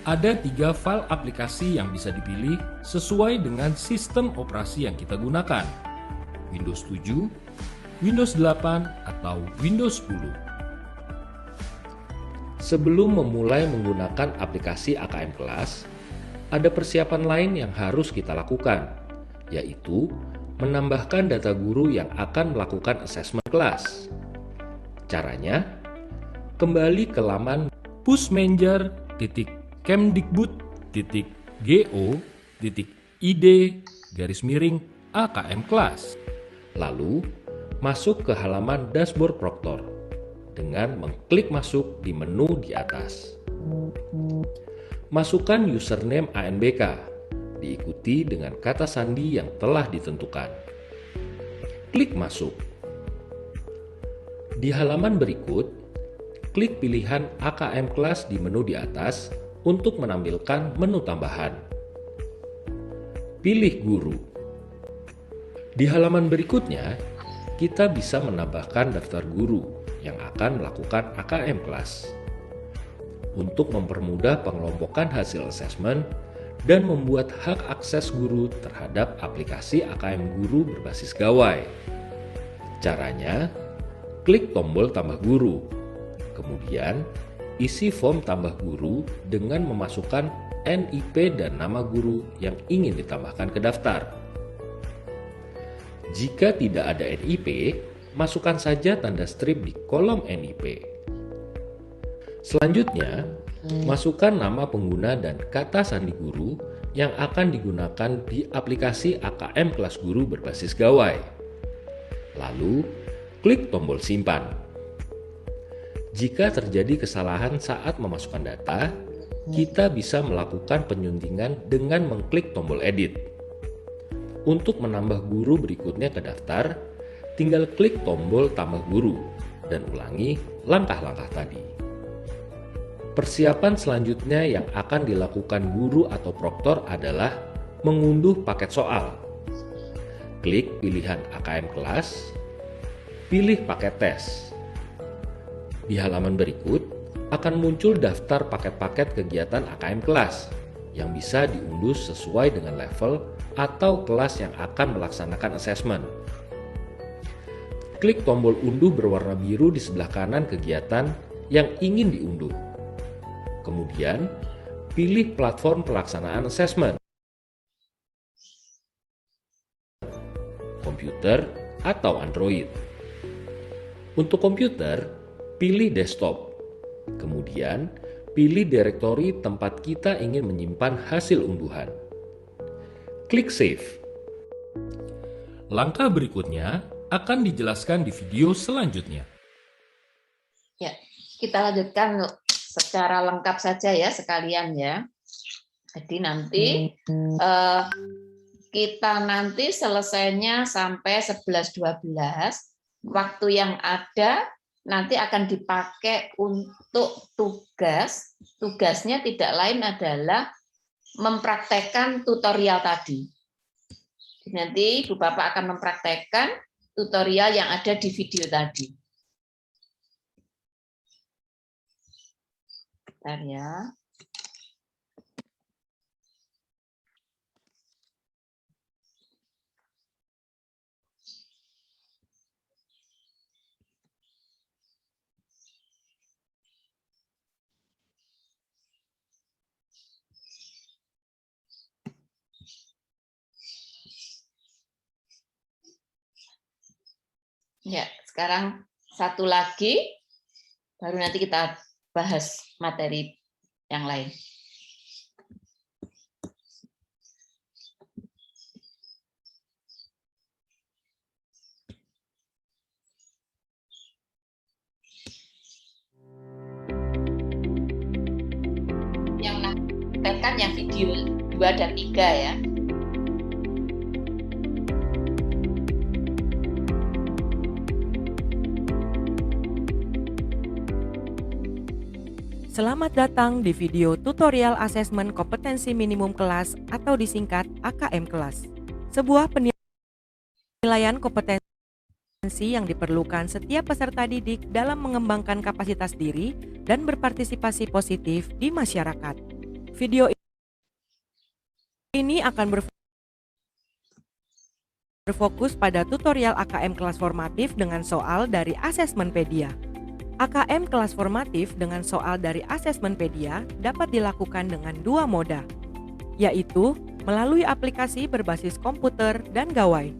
Ada 3 file aplikasi yang bisa dipilih sesuai dengan sistem operasi yang kita gunakan, Windows 7, Windows 8, atau Windows 10. Sebelum memulai menggunakan aplikasi AKM Class, ada persiapan lain yang harus kita lakukan, yaitu menambahkan data guru yang akan melakukan assessment kelas. Caranya, kembali ke laman pushmanager.kemdikbud.go.id/AKM Class. Lalu, masuk ke halaman dashboard Proctor dengan mengklik masuk di menu di atas. Masukkan username ANBK, diikuti dengan kata sandi yang telah ditentukan. Klik masuk. Di halaman berikut, klik pilihan AKM Class di menu di atas untuk menampilkan menu tambahan. Pilih guru. Di halaman berikutnya, kita bisa menambahkan daftar guru yang akan melakukan AKM Class. Untuk mempermudah pengelompokan hasil assessment dan membuat hak akses guru terhadap aplikasi AKM Guru berbasis gawai. Caranya, klik tombol tambah guru. Kemudian, isi form tambah guru dengan memasukkan NIP dan nama guru yang ingin ditambahkan ke daftar. Jika tidak ada NIP, masukkan saja tanda strip di kolom NIP. Selanjutnya, masukkan nama pengguna dan kata sandi guru yang akan digunakan di aplikasi AKM Kelas Guru berbasis gawai. Lalu, klik tombol simpan. Jika terjadi kesalahan saat memasukkan data, kita bisa melakukan penyuntingan dengan mengklik tombol edit. Untuk menambah guru berikutnya ke daftar, tinggal klik tombol tambah guru dan ulangi langkah-langkah tadi. Persiapan selanjutnya yang akan dilakukan guru atau proktor adalah mengunduh paket soal. Klik pilihan AKM Class, pilih paket tes. Di halaman berikut akan muncul daftar paket-paket kegiatan AKM Class yang bisa diunduh sesuai dengan level atau kelas yang akan melaksanakan assessment. Klik tombol unduh berwarna biru di sebelah kanan kegiatan yang ingin diunduh. Kemudian, pilih platform pelaksanaan assessment, komputer atau Android. Untuk komputer, pilih desktop. Kemudian, pilih direktori tempat kita ingin menyimpan hasil unduhan. Klik Save. Langkah berikutnya akan dijelaskan di video selanjutnya. Ya, kita lanjutkan secara lengkap saja ya sekalian ya. Jadi nanti kita nanti selesainya sampai 11.12. Waktu yang ada nanti akan dipakai untuk tugas. Tugasnya tidak lain adalah mempraktekkan tutorial tadi. Nanti Ibu Bapak akan mempraktekkan tutorial yang ada di video tadi. Bentar ya. Ya, sekarang satu lagi, baru nanti kita bahas materi yang lain. Yang tekan yang video 2 dan 3 ya. Selamat datang di video tutorial asesmen kompetensi minimum kelas atau disingkat AKM kelas. Sebuah penilaian kompetensi yang diperlukan setiap peserta didik dalam mengembangkan kapasitas diri dan berpartisipasi positif di masyarakat. Video ini akan berfokus pada tutorial AKM kelas formatif dengan soal dari Asesmenpedia. AKM kelas formatif dengan soal dari Asesmenpedia dapat dilakukan dengan 2 moda, yaitu melalui aplikasi berbasis komputer dan gawai.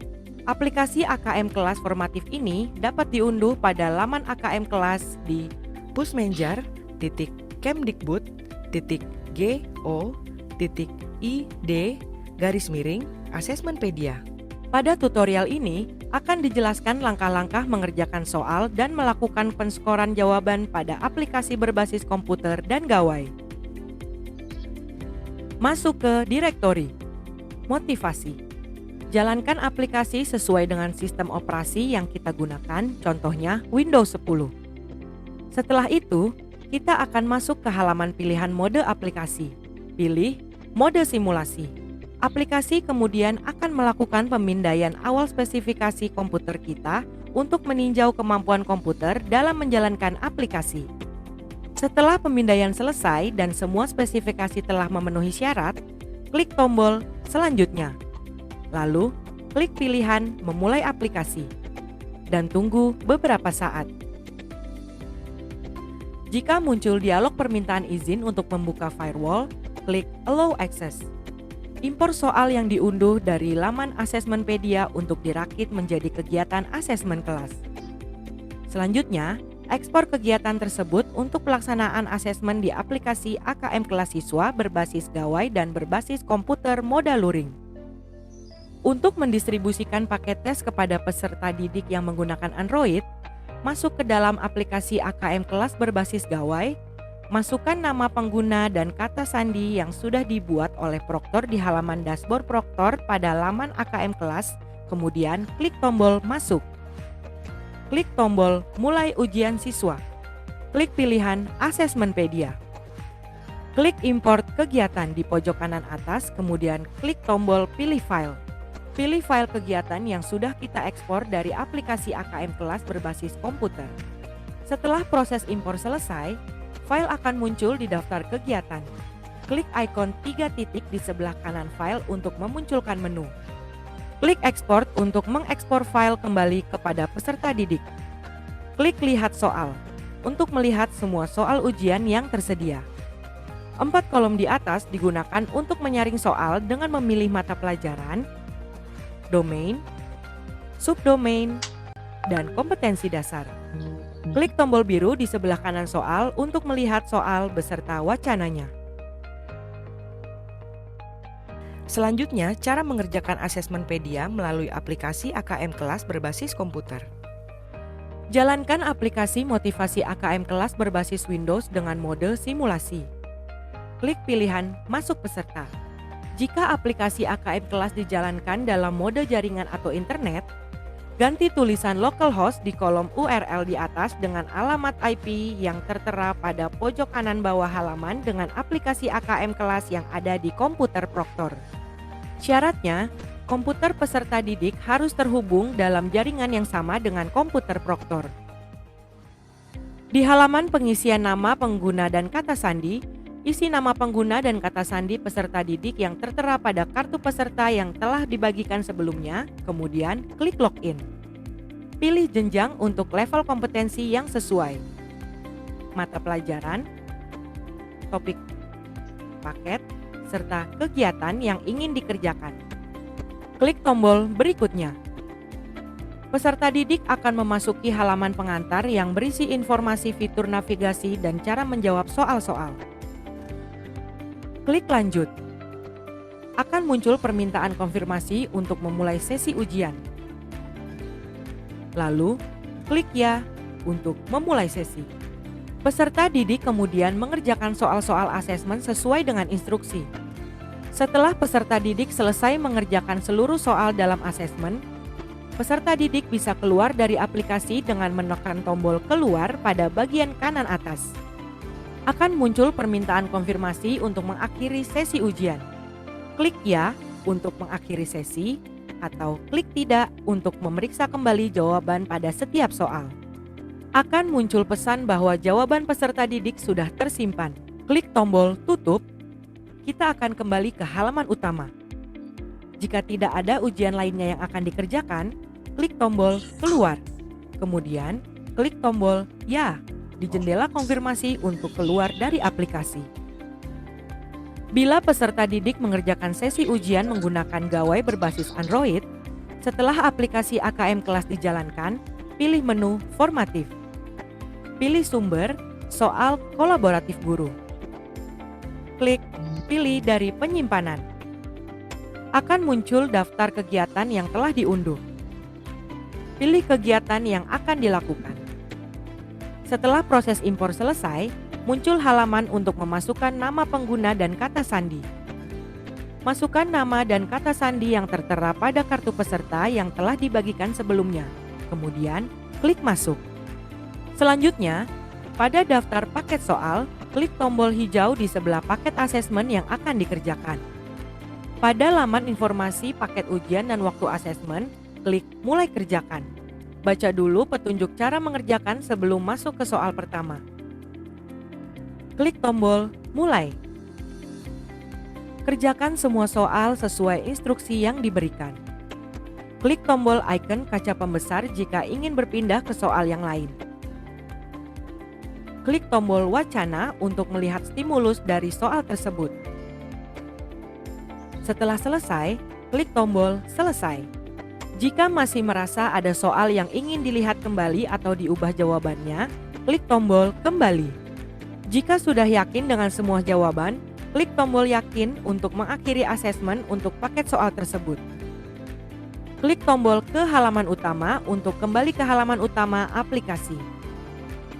Aplikasi AKM kelas formatif ini dapat diunduh pada laman AKM kelas di pusmenjar.go.id/Asesmenpedia. Pada tutorial ini akan dijelaskan langkah-langkah mengerjakan soal dan melakukan penskoran jawaban pada aplikasi berbasis komputer dan gawai. Masuk ke direktori. Motivasi. Jalankan aplikasi sesuai dengan sistem operasi yang kita gunakan, contohnya Windows 10. Setelah itu, kita akan masuk ke halaman pilihan mode aplikasi. Pilih mode simulasi. Aplikasi kemudian akan melakukan pemindaian awal spesifikasi komputer kita untuk meninjau kemampuan komputer dalam menjalankan aplikasi. Setelah pemindaian selesai dan semua spesifikasi telah memenuhi syarat, klik tombol selanjutnya. Lalu, klik pilihan memulai aplikasi dan tunggu beberapa saat. Jika muncul dialog permintaan izin untuk membuka firewall, klik Allow Access. Impor soal yang diunduh dari laman Asesmenpedia untuk dirakit menjadi kegiatan asesmen kelas. Selanjutnya, ekspor kegiatan tersebut untuk pelaksanaan asesmen di aplikasi AKM kelas siswa berbasis gawai dan berbasis komputer moda luring. Untuk mendistribusikan paket tes kepada peserta didik yang menggunakan Android, masuk ke dalam aplikasi AKM kelas berbasis gawai, masukkan nama pengguna dan kata sandi yang sudah dibuat oleh proktor di halaman dashboard proktor pada laman AKM kelas, kemudian klik tombol masuk. Klik tombol mulai ujian siswa. Klik pilihan Asesmenpedia. Klik import kegiatan di pojok kanan atas, kemudian klik tombol pilih file. Pilih file kegiatan yang sudah kita ekspor dari aplikasi AKM kelas berbasis komputer. Setelah proses impor selesai, file akan muncul di daftar kegiatan. Klik ikon 3 titik di sebelah kanan file untuk memunculkan menu. Klik ekspor untuk mengekspor file kembali kepada peserta didik. Klik lihat soal untuk melihat semua soal ujian yang tersedia. 4 kolom di atas digunakan untuk menyaring soal dengan memilih mata pelajaran, domain, subdomain, dan kompetensi dasar. Klik tombol biru di sebelah kanan soal untuk melihat soal beserta wacananya. Selanjutnya, cara mengerjakan asesmen pedia melalui aplikasi AKM Kelas berbasis komputer. Jalankan aplikasi motivasi AKM Kelas berbasis Windows dengan mode simulasi. Klik pilihan Masuk peserta. Jika aplikasi AKM Kelas dijalankan dalam mode jaringan atau internet, ganti tulisan localhost di kolom URL di atas dengan alamat IP yang tertera pada pojok kanan bawah halaman dengan aplikasi AKM Kelas yang ada di komputer Proktor. Syaratnya, komputer peserta didik harus terhubung dalam jaringan yang sama dengan komputer Proktor. Di halaman pengisian nama pengguna dan kata sandi, isi nama pengguna dan kata sandi peserta didik yang tertera pada kartu peserta yang telah dibagikan sebelumnya, kemudian klik login. Pilih jenjang untuk level kompetensi yang sesuai. Mata pelajaran, topik, paket, serta kegiatan yang ingin dikerjakan. Klik tombol berikutnya. Peserta didik akan memasuki halaman pengantar yang berisi informasi fitur navigasi dan cara menjawab soal-soal. Klik lanjut. Akan muncul permintaan konfirmasi untuk memulai sesi ujian. Lalu, klik ya untuk memulai sesi. Peserta didik kemudian mengerjakan soal-soal asesmen sesuai dengan instruksi. Setelah peserta didik selesai mengerjakan seluruh soal dalam asesmen, peserta didik bisa keluar dari aplikasi dengan menekan tombol keluar pada bagian kanan atas. Akan muncul permintaan konfirmasi untuk mengakhiri sesi ujian. Klik ya untuk mengakhiri sesi atau klik tidak untuk memeriksa kembali jawaban pada setiap soal. Akan muncul pesan bahwa jawaban peserta didik sudah tersimpan. Klik tombol tutup, kita akan kembali ke halaman utama. Jika tidak ada ujian lainnya yang akan dikerjakan, klik tombol keluar. Kemudian klik tombol ya di jendela konfirmasi untuk keluar dari aplikasi. Bila peserta didik mengerjakan sesi ujian menggunakan gawai berbasis Android, setelah aplikasi AKM Kelas dijalankan, pilih menu Formatif. Pilih sumber, soal kolaboratif guru. Klik pilih dari penyimpanan. Akan muncul daftar kegiatan yang telah diunduh. Pilih kegiatan yang akan dilakukan. Setelah proses impor selesai, muncul halaman untuk memasukkan nama pengguna dan kata sandi. Masukkan nama dan kata sandi yang tertera pada kartu peserta yang telah dibagikan sebelumnya. Kemudian, klik masuk. Selanjutnya, pada daftar paket soal, klik tombol hijau di sebelah paket asesmen yang akan dikerjakan. Pada laman informasi paket ujian dan waktu asesmen, klik mulai kerjakan. Baca dulu petunjuk cara mengerjakan sebelum masuk ke soal pertama. Klik tombol mulai. Kerjakan semua soal sesuai instruksi yang diberikan. Klik tombol icon kaca pembesar jika ingin berpindah ke soal yang lain. Klik tombol wacana untuk melihat stimulus dari soal tersebut. Setelah selesai, klik tombol selesai. Jika masih merasa ada soal yang ingin dilihat kembali atau diubah jawabannya, klik tombol kembali. Jika sudah yakin dengan semua jawaban, klik tombol yakin untuk mengakhiri asesmen untuk paket soal tersebut. Klik tombol ke halaman utama untuk kembali ke halaman utama aplikasi.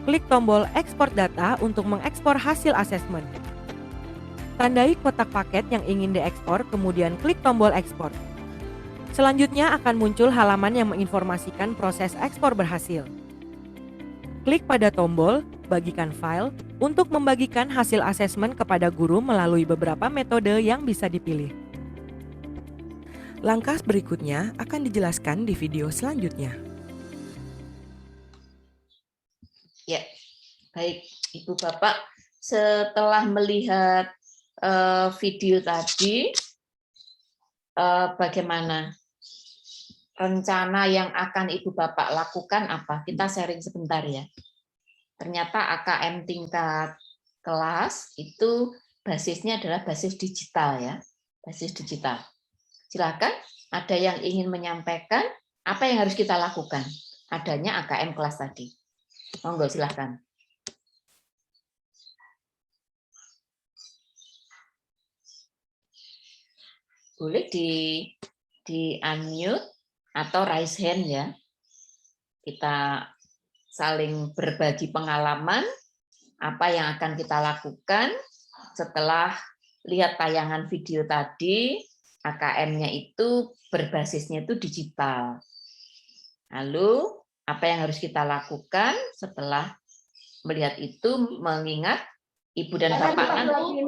Klik tombol ekspor data untuk mengekspor hasil asesmen. Tandai kotak paket yang ingin diekspor, kemudian klik tombol ekspor. Selanjutnya akan muncul halaman yang menginformasikan proses ekspor berhasil. Klik pada tombol bagikan file untuk membagikan hasil asesmen kepada guru melalui beberapa metode yang bisa dipilih. Langkah berikutnya akan dijelaskan di video selanjutnya. Ya, baik Ibu Bapak, setelah melihat video tadi, bagaimana rencana yang akan Ibu Bapak lakukan apa? Kita sharing sebentar ya. Ternyata AKM tingkat kelas itu basisnya adalah basis digital ya, basis digital. Silakan, ada yang ingin menyampaikan apa yang harus kita lakukan? Adanya AKM kelas tadi. Monggo silahkan. Boleh di unmute atau raise hand ya. Kita saling berbagi pengalaman apa yang akan kita lakukan setelah lihat tayangan video tadi. AKM-nya itu berbasisnya itu digital. Lalu apa yang harus kita lakukan setelah melihat itu, mengingat ibu dan bapak nanti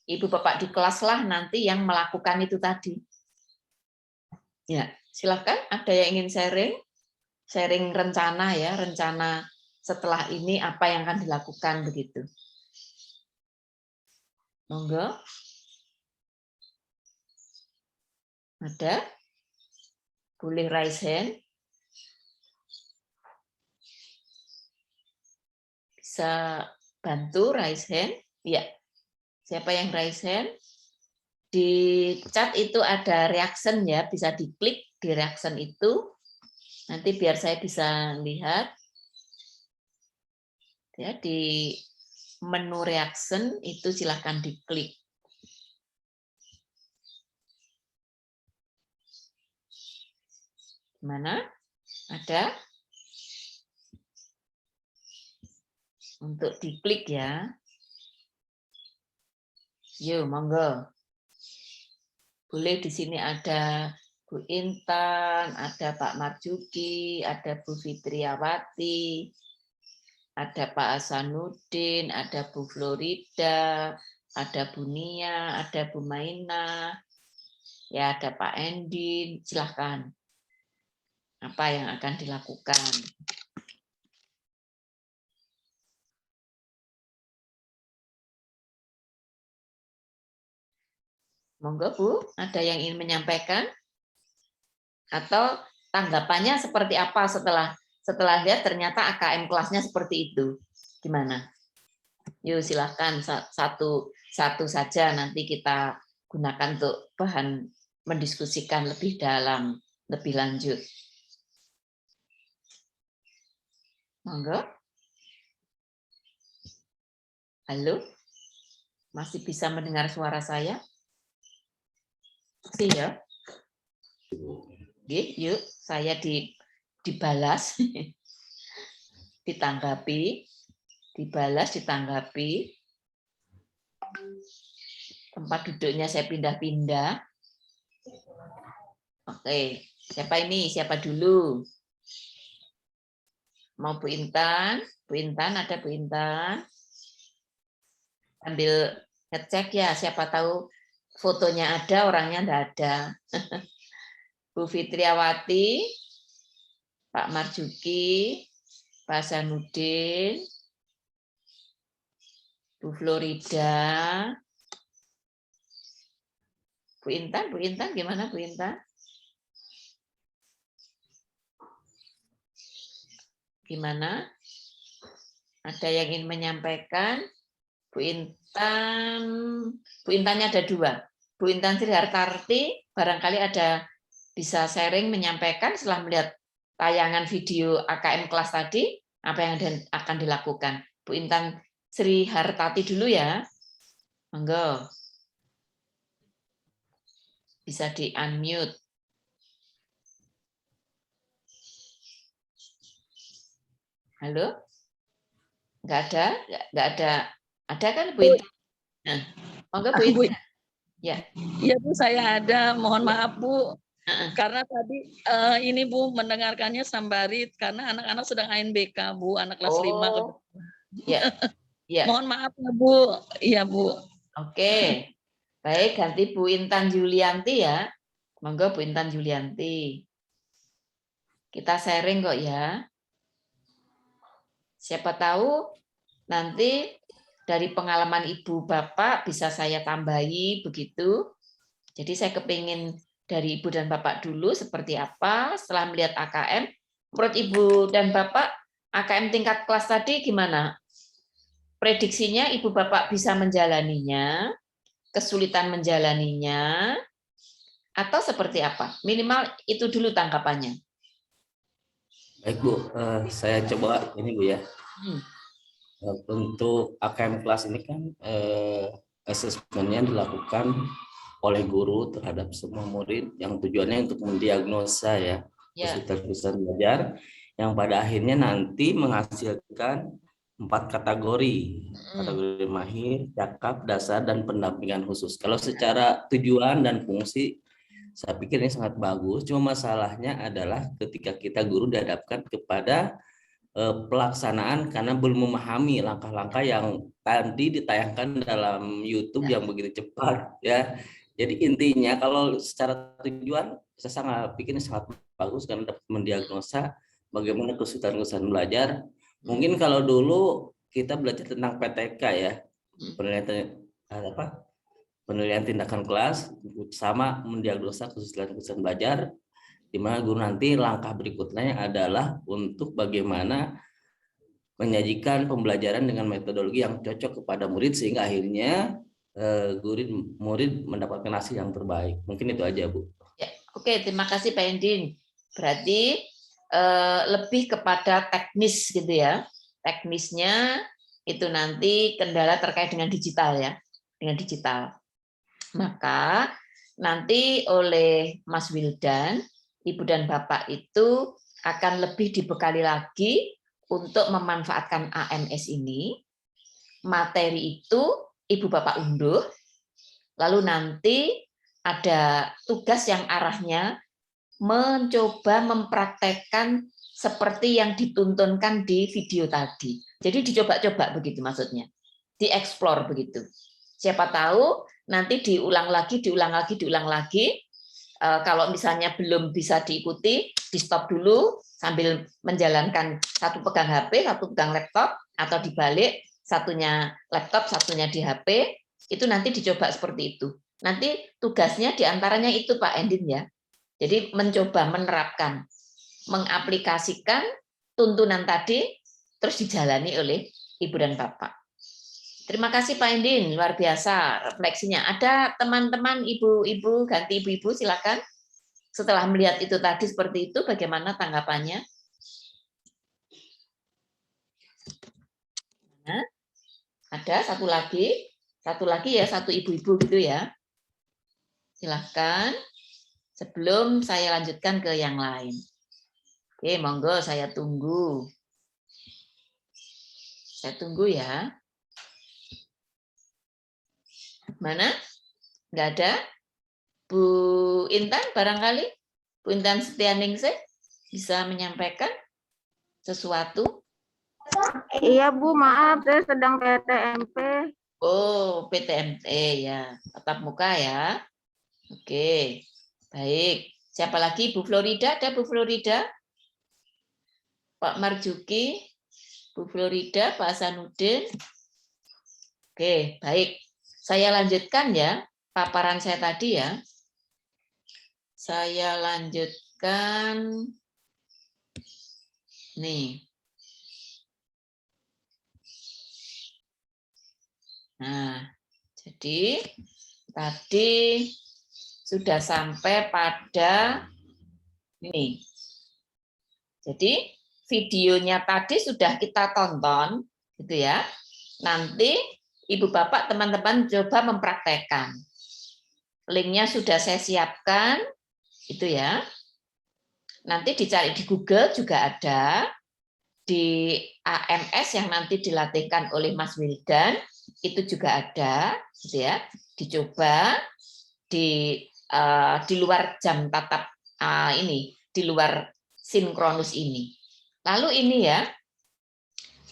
ibu bapak di kelas lah nanti yang melakukan itu tadi. Ya, silakan. Ada yang ingin sharing rencana ya, rencana setelah ini apa yang akan dilakukan begitu. Monggo. Ada? Boleh raise hand. Bisa bantu raise hand? Ya. Siapa yang raise hand? Di chat itu ada reaction ya, bisa diklik di reaction itu. Nanti biar saya bisa lihat. Ya, di menu reaction itu silahkan diklik. Mana? Ada? Untuk diklik ya. Yuk, monggo. Boleh di sini ada Bu Intan, ada Pak Marjuki, ada Bu Fitriawati, ada Pak Hasanuddin, ada Bu Florida, ada Bu Nia, ada Bu Maina, ya ada Pak Endin. Silahkan. Apa yang akan dilakukan? Monggo Bu, ada yang ingin menyampaikan? Atau tanggapannya seperti apa setelah lihat ternyata AKM kelasnya seperti itu? Gimana? Yuk silahkan satu saja nanti kita gunakan untuk bahan mendiskusikan lebih dalam, lebih lanjut. Monggo. Halo? Masih bisa mendengar suara saya? Masih ya? Yuk, saya dibalas, ditanggapi, ditanggapi. Tempat duduknya saya pindah-pindah. Oke, siapa ini? Siapa dulu? Mau Bu Intan? Bu Intan, ada Bu Intan? Ambil ngecek ya, siapa tahu fotonya ada, orangnya enggak ada. Bu Fitriawati, Pak Marjuki, Pak Hasanuddin, Bu Florida, Bu Intan gimana Bu Intan? Gimana? Ada yang ingin menyampaikan? Bu Intannya ada dua. Bu Intan Sri Hartarti, barangkali ada bisa sharing menyampaikan setelah melihat tayangan video AKM kelas tadi, apa yang akan dilakukan. Bu Intan Sri Hartarti dulu ya. Monggo. Bisa di-unmute. Halo? Nggak ada? Nggak ada. Ada kan Bu Intan? Nah, monggo Bu Intan. Ya. Iya Bu, saya ada. Mohon maaf Bu, karena tadi ini Bu mendengarkannya sambarit karena anak-anak sedang ANBK Bu, anak kelas 5. Ya. Ya. Mohon maaf ya Bu. Iya Bu. Oke. Baik, ganti Bu Intan Julianti ya. Monggo Bu Intan Julianti. Kita sharing kok ya. Siapa tahu nanti dari pengalaman Ibu Bapak bisa saya tambahi begitu. Jadi saya kepingin dari Ibu dan Bapak dulu seperti apa setelah melihat AKM. Menurut Ibu dan Bapak, AKM tingkat kelas tadi gimana? Prediksinya Ibu Bapak bisa menjalaninya, kesulitan menjalaninya, atau seperti apa? Minimal itu dulu tanggapannya. Baik Bu, saya coba ini Bu ya. Untuk AKM kelas ini kan asesmennya dilakukan oleh guru terhadap semua murid yang tujuannya untuk mendiagnosa ya kesulitan belajar yang pada akhirnya nanti menghasilkan 4 kategori mahir, cakap, dasar, dan pendampingan khusus. Kalau secara tujuan dan fungsi saya pikir ini sangat bagus, cuma masalahnya adalah ketika kita guru dihadapkan kepada pelaksanaan karena belum memahami langkah-langkah yang tadi ditayangkan dalam YouTube yang begitu cepat ya. Jadi intinya kalau secara tujuan saya sangat pikir ini sangat bagus karena dapat mendiagnosa bagaimana kesulitan belajar. Mungkin kalau dulu kita belajar tentang PTK ya, penilaian tindakan kelas sama mendiagnosa kesulitan belajar, di mana guru nanti langkah berikutnya adalah untuk bagaimana menyajikan pembelajaran dengan metodologi yang cocok kepada murid sehingga akhirnya murid mendapatkan hasil yang terbaik. Mungkin itu aja Bu. Ya, oke, terima kasih Pak Endin. Berarti lebih kepada teknis gitu ya. Teknisnya itu nanti kendala terkait dengan digital ya, dengan digital. Maka nanti oleh Mas Wildan, Ibu dan Bapak itu akan lebih dibekali lagi untuk memanfaatkan AMS ini. Materi itu Ibu Bapak unduh, lalu nanti ada tugas yang arahnya mencoba mempraktekkan seperti yang dituntunkan di video tadi. Jadi dicoba-coba begitu maksudnya, dieksplor begitu. Siapa tahu nanti diulang lagi. Kalau misalnya belum bisa diikuti, di stop dulu sambil menjalankan satu pegang HP, satu pegang laptop, atau dibalik satunya laptop, satunya di HP, itu nanti dicoba seperti itu. Nanti tugasnya diantaranya itu Pak Endin ya. Jadi mencoba menerapkan, mengaplikasikan tuntunan tadi, terus dijalani oleh Ibu dan Bapak. Terima kasih Pak Endin, luar biasa refleksinya. Ada teman-teman ibu-ibu, ganti ibu-ibu, silakan. Setelah melihat itu tadi seperti itu, bagaimana tanggapannya? Nah, ada satu lagi ya, satu ibu-ibu gitu ya. Silakan. Sebelum saya lanjutkan ke yang lain. Oke, monggo saya tunggu. Saya tunggu ya. Mana? Nggak ada? Bu Intan barangkali? Bu Intan Setianingsih bisa menyampaikan sesuatu? Iya Bu, maaf saya sedang PTMP. Oh, PTMT ya. Tatap muka ya. Oke, baik. Siapa lagi? Bu Florida, ada Bu Florida? Pak Marjuki, Bu Florida, Pak Hasanuddin. Oke, baik. Saya lanjutkan ya, paparan saya tadi ya. Saya lanjutkan. Nih. Nah, jadi tadi sudah sampai pada ini. Jadi videonya tadi sudah kita tonton, gitu ya. Nanti Ibu Bapak teman-teman coba mempraktekkan. Linknya sudah saya siapkan, itu ya. Nanti dicari di Google juga ada, di AMS yang nanti dilatihkan oleh Mas Wildan itu juga ada, gitu ya. Dicoba di luar jam tatap ini, di luar sinkronus ini. Lalu ini ya,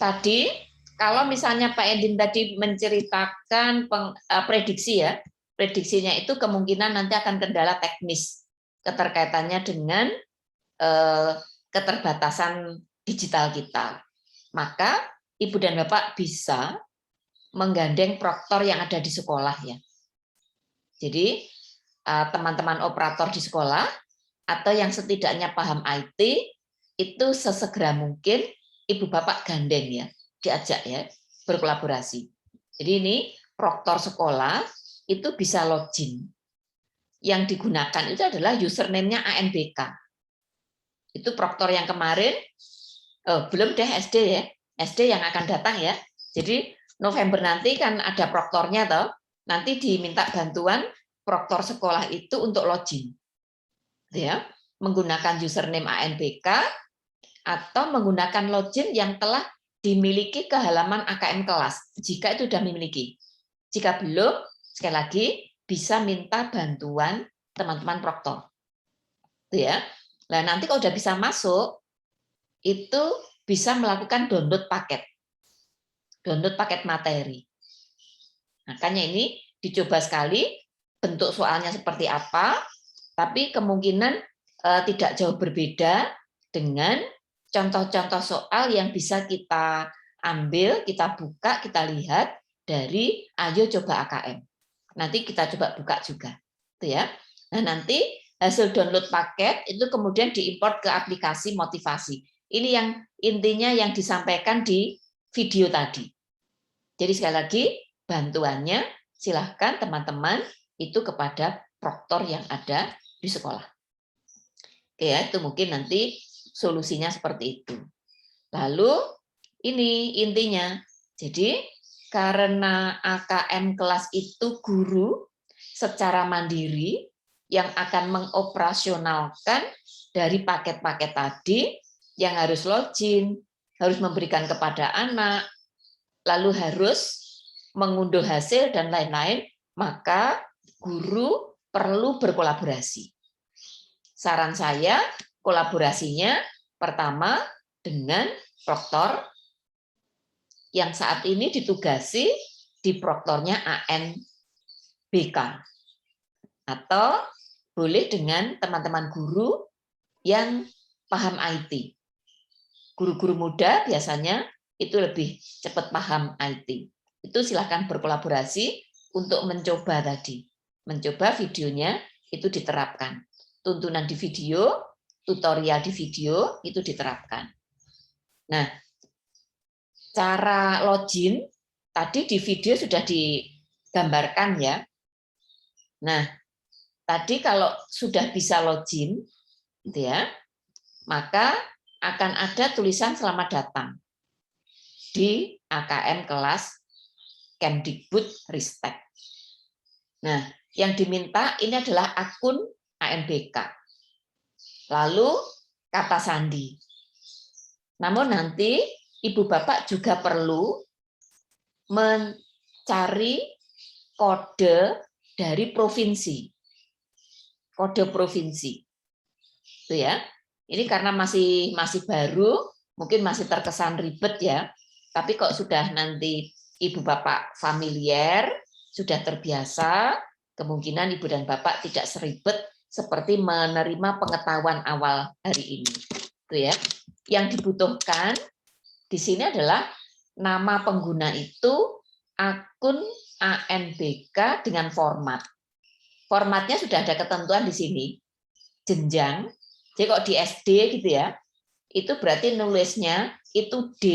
tadi kalau misalnya Pak Endin tadi menceritakan prediksi ya, prediksinya itu kemungkinan nanti akan kendala teknis keterkaitannya dengan keterbatasan digital kita. Maka Ibu dan Bapak bisa menggandeng proktor yang ada di sekolah ya. Jadi teman-teman operator di sekolah atau yang setidaknya paham IT itu sesegera mungkin Ibu Bapak gandeng ya, diajak ya, berkolaborasi. Jadi ini proktor sekolah itu bisa login. Yang digunakan itu adalah username-nya ANBK. Itu proktor yang kemarin, belum deh SD ya, SD yang akan datang ya. Jadi November nanti kan ada proktornya toh, nanti diminta bantuan proktor sekolah itu untuk login, ya, menggunakan username ANBK atau menggunakan login yang telah dimiliki ke halaman AKM kelas. Jika itu sudah memiliki, jika belum, sekali lagi bisa minta bantuan teman-teman proktor, ya. Nah nanti kalau sudah bisa masuk, itu bisa melakukan download paket materi. Makanya ini dicoba sekali, bentuk soalnya seperti apa, tapi kemungkinan tidak jauh berbeda dengan contoh-contoh soal yang bisa kita ambil, kita buka, kita lihat dari Ayo Coba AKM. Nanti kita coba buka juga, gitu ya. Nah nanti hasil download paket itu kemudian diimport ke aplikasi motivasi. Ini yang intinya yang disampaikan di video tadi. Jadi sekali lagi bantuannya silahkan teman-teman itu kepada proktor yang ada di sekolah. Oke ya, itu mungkin nanti solusinya seperti itu. Lalu ini intinya, jadi karena AKM kelas itu guru secara mandiri yang akan mengoperasionalkan dari paket-paket tadi yang harus login, harus memberikan kepada anak, lalu harus mengunduh hasil dan lain-lain, maka guru perlu berkolaborasi. Saran saya, kolaborasinya pertama dengan proktor yang saat ini ditugasi di proktornya ANBK. Atau boleh dengan teman-teman guru yang paham IT. Guru-guru muda biasanya itu lebih cepat paham IT. Itu silahkan berkolaborasi untuk mencoba tadi. Mencoba videonya itu diterapkan. Tuntunan di video, tutorial di video itu diterapkan. Nah, cara login tadi di video sudah digambarkan ya. Nah, tadi kalau sudah bisa login, gitu ya, maka akan ada tulisan selamat datang di AKM kelas Kemdikbud Ristek. Nah, yang diminta ini adalah akun ANBK. Lalu kata sandi. Namun nanti Ibu Bapak juga perlu mencari kode dari provinsi. Kode provinsi. Itu ya. Ini karena masih baru, mungkin masih terkesan ribet ya. Tapi kok sudah nanti Ibu Bapak familiar, sudah terbiasa, kemungkinan Ibu dan Bapak tidak seribet seperti menerima pengetahuan awal hari ini. Itu ya. Yang dibutuhkan di sini adalah nama pengguna itu akun ANBK dengan format. Formatnya sudah ada ketentuan di sini. Jenjang. Jadi kok di SD gitu ya, itu berarti nulisnya itu D,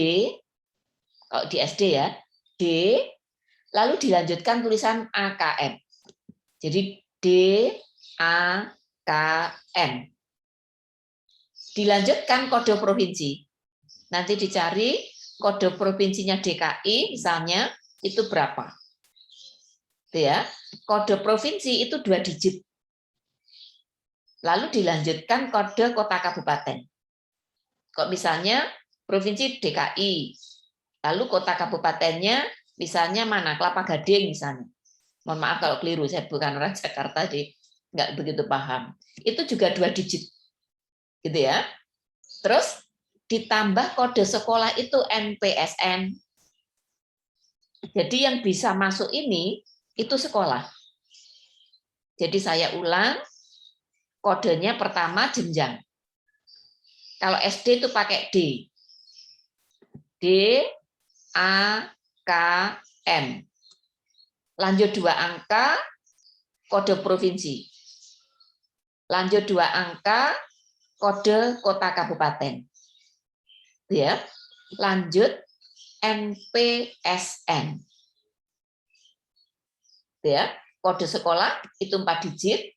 kalau di SD ya, D, lalu dilanjutkan tulisan AKM. Jadi D, A, K, M. Dilanjutkan kode provinsi. Nanti dicari kode provinsinya DKI, misalnya, itu berapa. Itu ya. Kode provinsi itu 2 digit. Lalu dilanjutkan kode kota kabupaten. Kok misalnya provinsi DKI, lalu kota kabupatennya misalnya mana? Kelapa Gading misalnya. Mohon maaf kalau keliru, saya bukan orang Jakarta, jadi nggak begitu paham. Itu juga 2 digit, gitu ya. Terus ditambah kode sekolah itu NPSN. Jadi yang bisa masuk ini itu sekolah. Jadi saya ulang. Kodenya pertama jenjang. Kalau SD itu pakai D. D, A, K, M. Lanjut 2 angka, kode provinsi. Lanjut 2 angka, kode kota kabupaten. Ya. Lanjut NPSN. Ya. Kode sekolah itu 4 digit.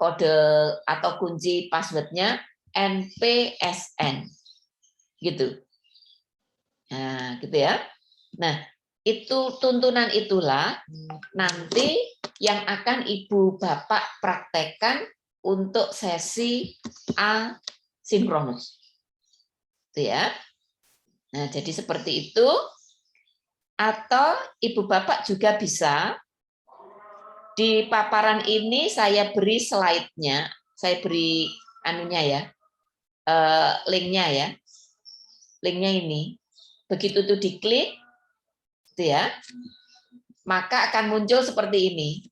kode atau kunci passwordnya NPSN, gitu. Nah, gitu ya. Nah, itu tuntunan itulah nanti yang akan Ibu Bapak praktekkan untuk sesi asinkronus. Itu ya. Nah, jadi seperti itu. Atau Ibu Bapak juga bisa di paparan ini saya beri slide-nya, saya beri anunya ya, link-nya ya. Link-nya ini. Begitu itu diklik, gitu ya, maka akan muncul seperti ini.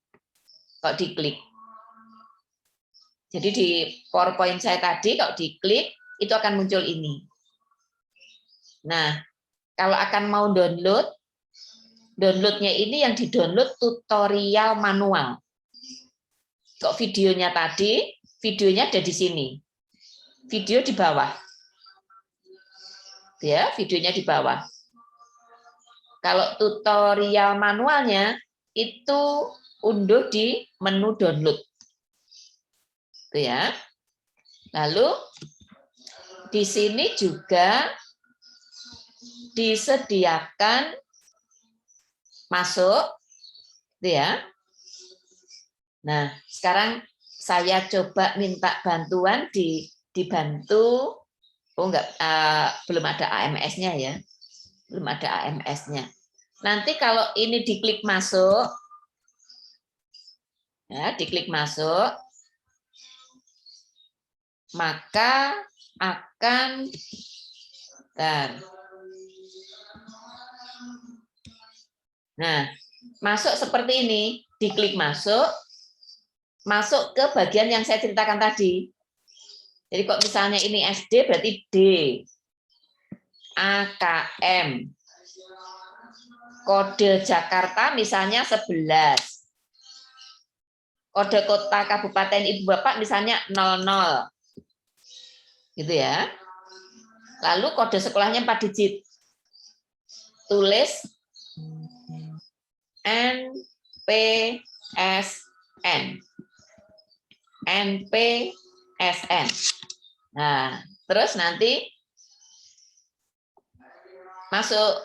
Kalau diklik. Jadi di PowerPoint saya tadi, kalau diklik, itu akan muncul ini. Nah, kalau akan mau download, downloadnya ini yang di-download tutorial manual. Kok videonya tadi, videonya ada di sini. Video di bawah. Ya, videonya di bawah. Kalau tutorial manualnya itu unduh di menu download. Itu ya. Lalu di sini juga disediakan masuk, gitu ya. Nah, sekarang saya coba minta bantuan dibantu. Oh enggak, belum ada AMS-nya ya, belum ada AMS-nya. Nanti kalau ini diklik masuk, ya, diklik masuk, maka akan Nah, masuk seperti ini, diklik masuk, masuk ke bagian yang saya ceritakan tadi. Jadi kok misalnya ini SD berarti D, AKM, kode Jakarta misalnya 11, kode kota kabupaten Ibu Bapak misalnya 00, gitu ya. Lalu kode sekolahnya 4 digit, tulis NPSN. NPSN. Nah, terus nanti masuk.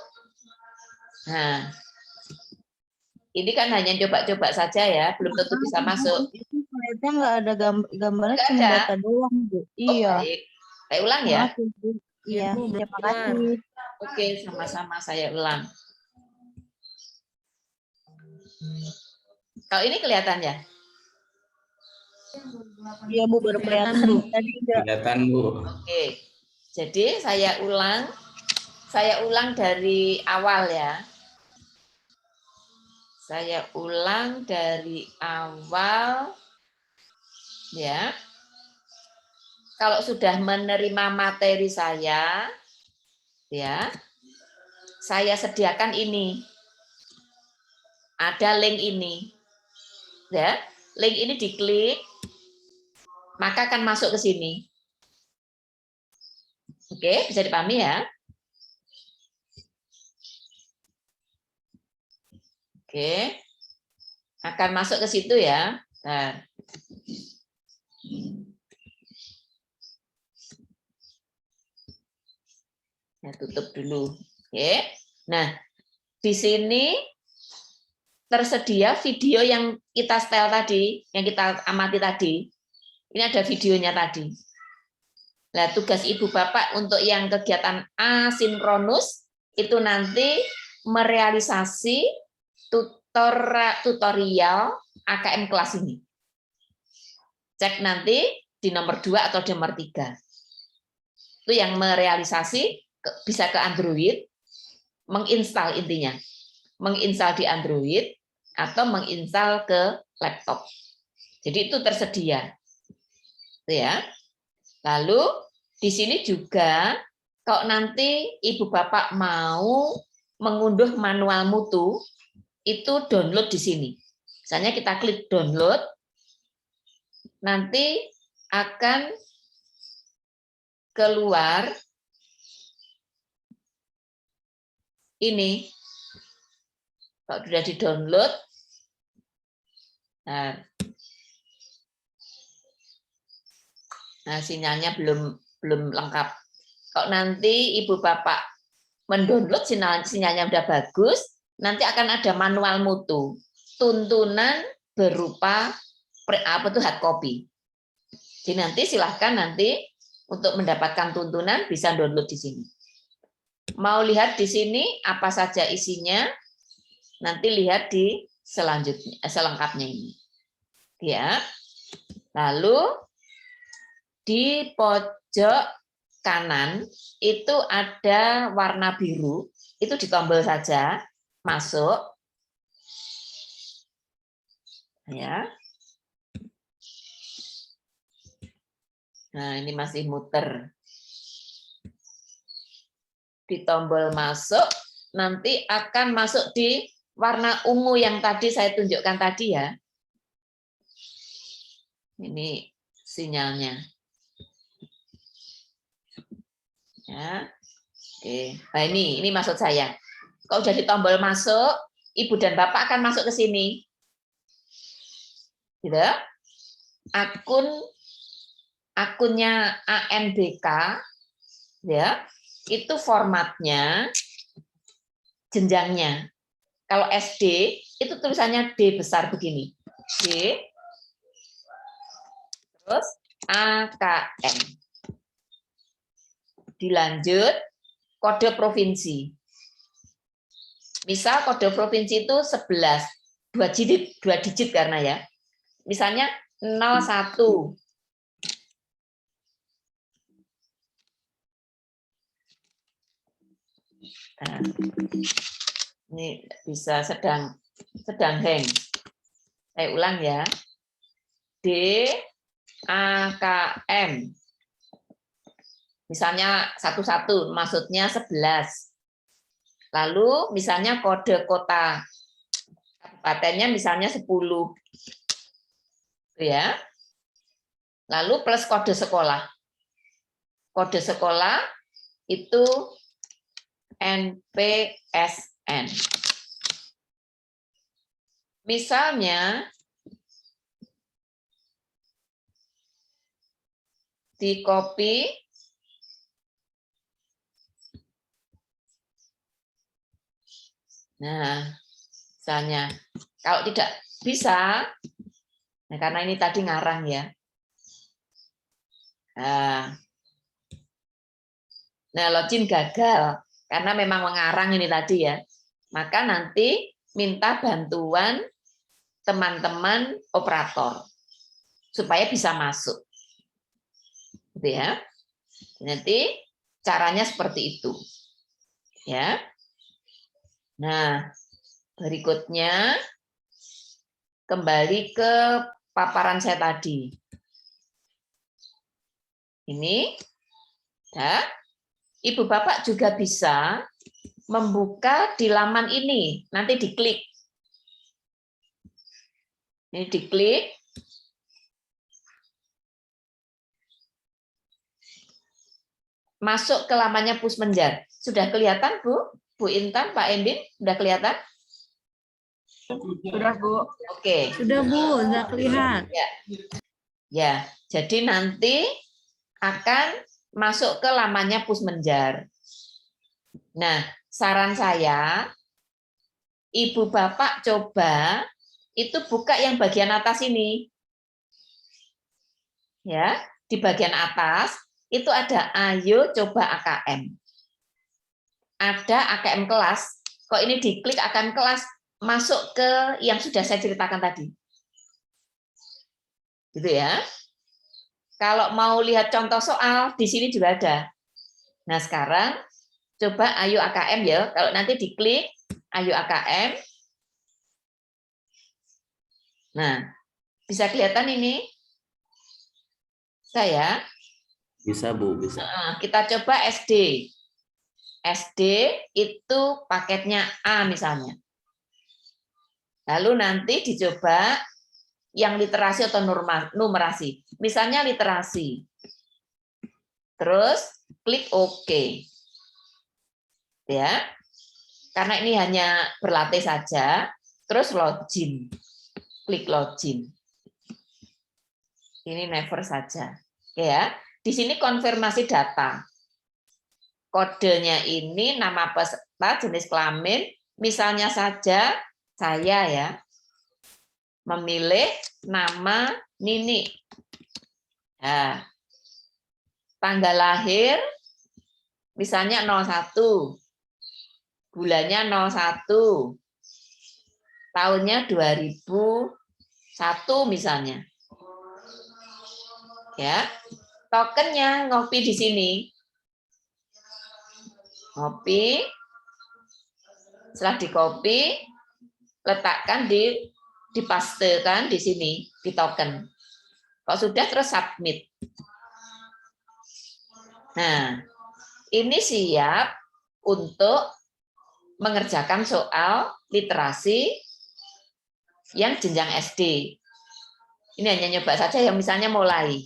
Nah, ini kan hanya coba-coba saja ya, belum tentu bisa masuk. Itu slide-nya nggak ada gambarnya, Nggak cuma ada. data doang, Bu. Iya. Baik. Saya ulang ya. Maaf, Bu. Iya, terima kasih. Oke, sama-sama saya ulang. Kalau ini kelihatan ya? Iya, Bu, baru kelihatan, Bu. Tadi enggak. Kelihatan, Bu. Oke. Jadi saya ulang dari awal ya. Saya ulang dari awal ya. Kalau sudah menerima materi saya ya, saya sediakan ini. Ada link ini. Ya, link ini diklik, maka akan masuk ke sini. Oke, bisa dipahami ya? Oke. Akan masuk ke situ ya. Nah. Saya tutup dulu. Oke. Nah, di sini tersedia video yang kita setel tadi, yang kita amati tadi. Ini ada videonya tadi. Nah, tugas Ibu Bapak untuk yang kegiatan asinkronus itu nanti merealisasi tutorial AKM kelas ini. Cek nanti di nomor 2 atau di nomor 3. Itu yang merealisasi bisa ke Android, menginstal intinya. Menginstal di Android atau menginstal ke laptop. Jadi itu tersedia. Itu ya. Lalu di sini juga kalau nanti Ibu Bapak mau mengunduh manual mutu, itu download di sini. Misalnya kita klik download, nanti akan keluar ini. Kalau sudah di-download, nah, Nah, sinyalnya belum lengkap. Kalau nanti ibu bapak mendownload sinyalnya udah bagus, nanti akan ada manual mutu, tuntunan berupa hard copy. Jadi nanti silahkan nanti untuk mendapatkan tuntunan bisa download di sini. Mau lihat di sini apa saja isinya, nanti lihat di selanjutnya selengkapnya ini. Ya. Lalu di pojok kanan itu ada warna biru, itu ditombol saja, masuk. Ya. Nah, ini masih muter. Di tombol masuk, nanti akan masuk di warna ungu yang tadi saya tunjukkan tadi ya. Ini sinyalnya. Ya. Oke. Nah, ini maksud saya. Kalau udah di tombol masuk, ibu dan bapak akan masuk ke sini. Gitu. Akunnya ANBK ya. Itu formatnya jenjangnya. Kalau SD itu tulisannya D besar begini. D terus AKM. Dilanjut kode provinsi. Misal kode provinsi itu 11, 2 digit karena ya. Misalnya 01. Nah, ini bisa sedang hang. Saya ulang ya. D AKM. Misalnya 11, maksudnya 11. Lalu misalnya kode kota kabupatennya misalnya 10. Ya. Lalu plus kode sekolah. Kode sekolah itu NPSN. Misalnya di copy nah, misalnya kalau tidak bisa, nah karena ini tadi ngarang ya. Nah, login gagal karena memang mengarang ini tadi ya. Maka nanti minta bantuan teman-teman operator supaya bisa masuk. Gitu ya. Nanti caranya seperti itu. Ya. Nah, berikutnya kembali ke paparan saya tadi. Ini ya. Ibu bapak juga bisa membuka di laman ini. Nanti diklik. Ini diklik. Masuk ke lamannya Pusmenjar. Sudah kelihatan, Bu? Bu Intan, Pak Endin, sudah kelihatan? Sudah, Bu. Oke. Sudah, Bu, sudah kelihatan. Ya. Ya, jadi nanti akan masuk ke lamannya Pusmenjar. Nah, saran saya, ibu bapak coba itu buka yang bagian atas ini. Ya, di bagian atas itu ada ayo coba AKM. Ada AKM kelas. Kok ini diklik akan kelas masuk ke yang sudah saya ceritakan tadi. Gitu ya. Kalau mau lihat contoh soal di sini juga ada. Nah, sekarang coba ayo AKM ya. Kalau nanti diklik ayo AKM. Nah, bisa kelihatan ini? Saya? Bisa, Bu, bisa. Kita coba SD. SD itu paketnya A misalnya. Lalu nanti dicoba yang literasi atau numerasi. Misalnya literasi. Terus klik OK. Ya. Karena ini hanya berlatih saja, terus login. Klik login. Ini never saja. Ya, di sini konfirmasi data. Kodenya ini nama peserta, jenis kelamin, misalnya saja saya ya memilih nama Nini. Nah, tanggal lahir misalnya 01, bulannya 01, tahunnya 2001 misalnya. Ya, tokennya ngopi di sini. Ngopi, setelah dikopi, letakkan dipastekan di sini, di token. Kalau sudah, terus submit. Nah, ini siap untuk mengerjakan soal literasi yang jenjang SD. Ini hanya nyoba saja yang misalnya mulai.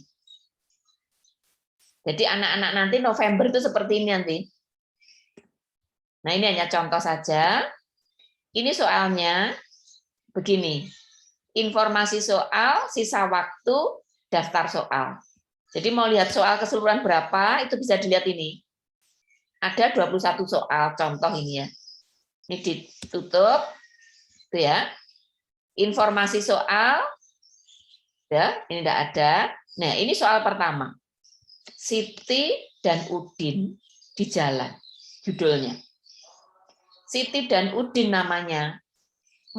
Jadi anak-anak nanti November itu seperti ini nanti. Nah, ini hanya contoh saja. Ini soalnya begini. Informasi soal, sisa waktu, daftar soal. Jadi mau lihat soal keseluruhan berapa, itu bisa dilihat ini. Ada 21 soal, contoh ini ya. Ini ditutup, itu ya. Informasi soal, ya, ini tidak ada. Nah, ini soal pertama. Siti dan Udin di jalan, judulnya. Siti dan Udin namanya.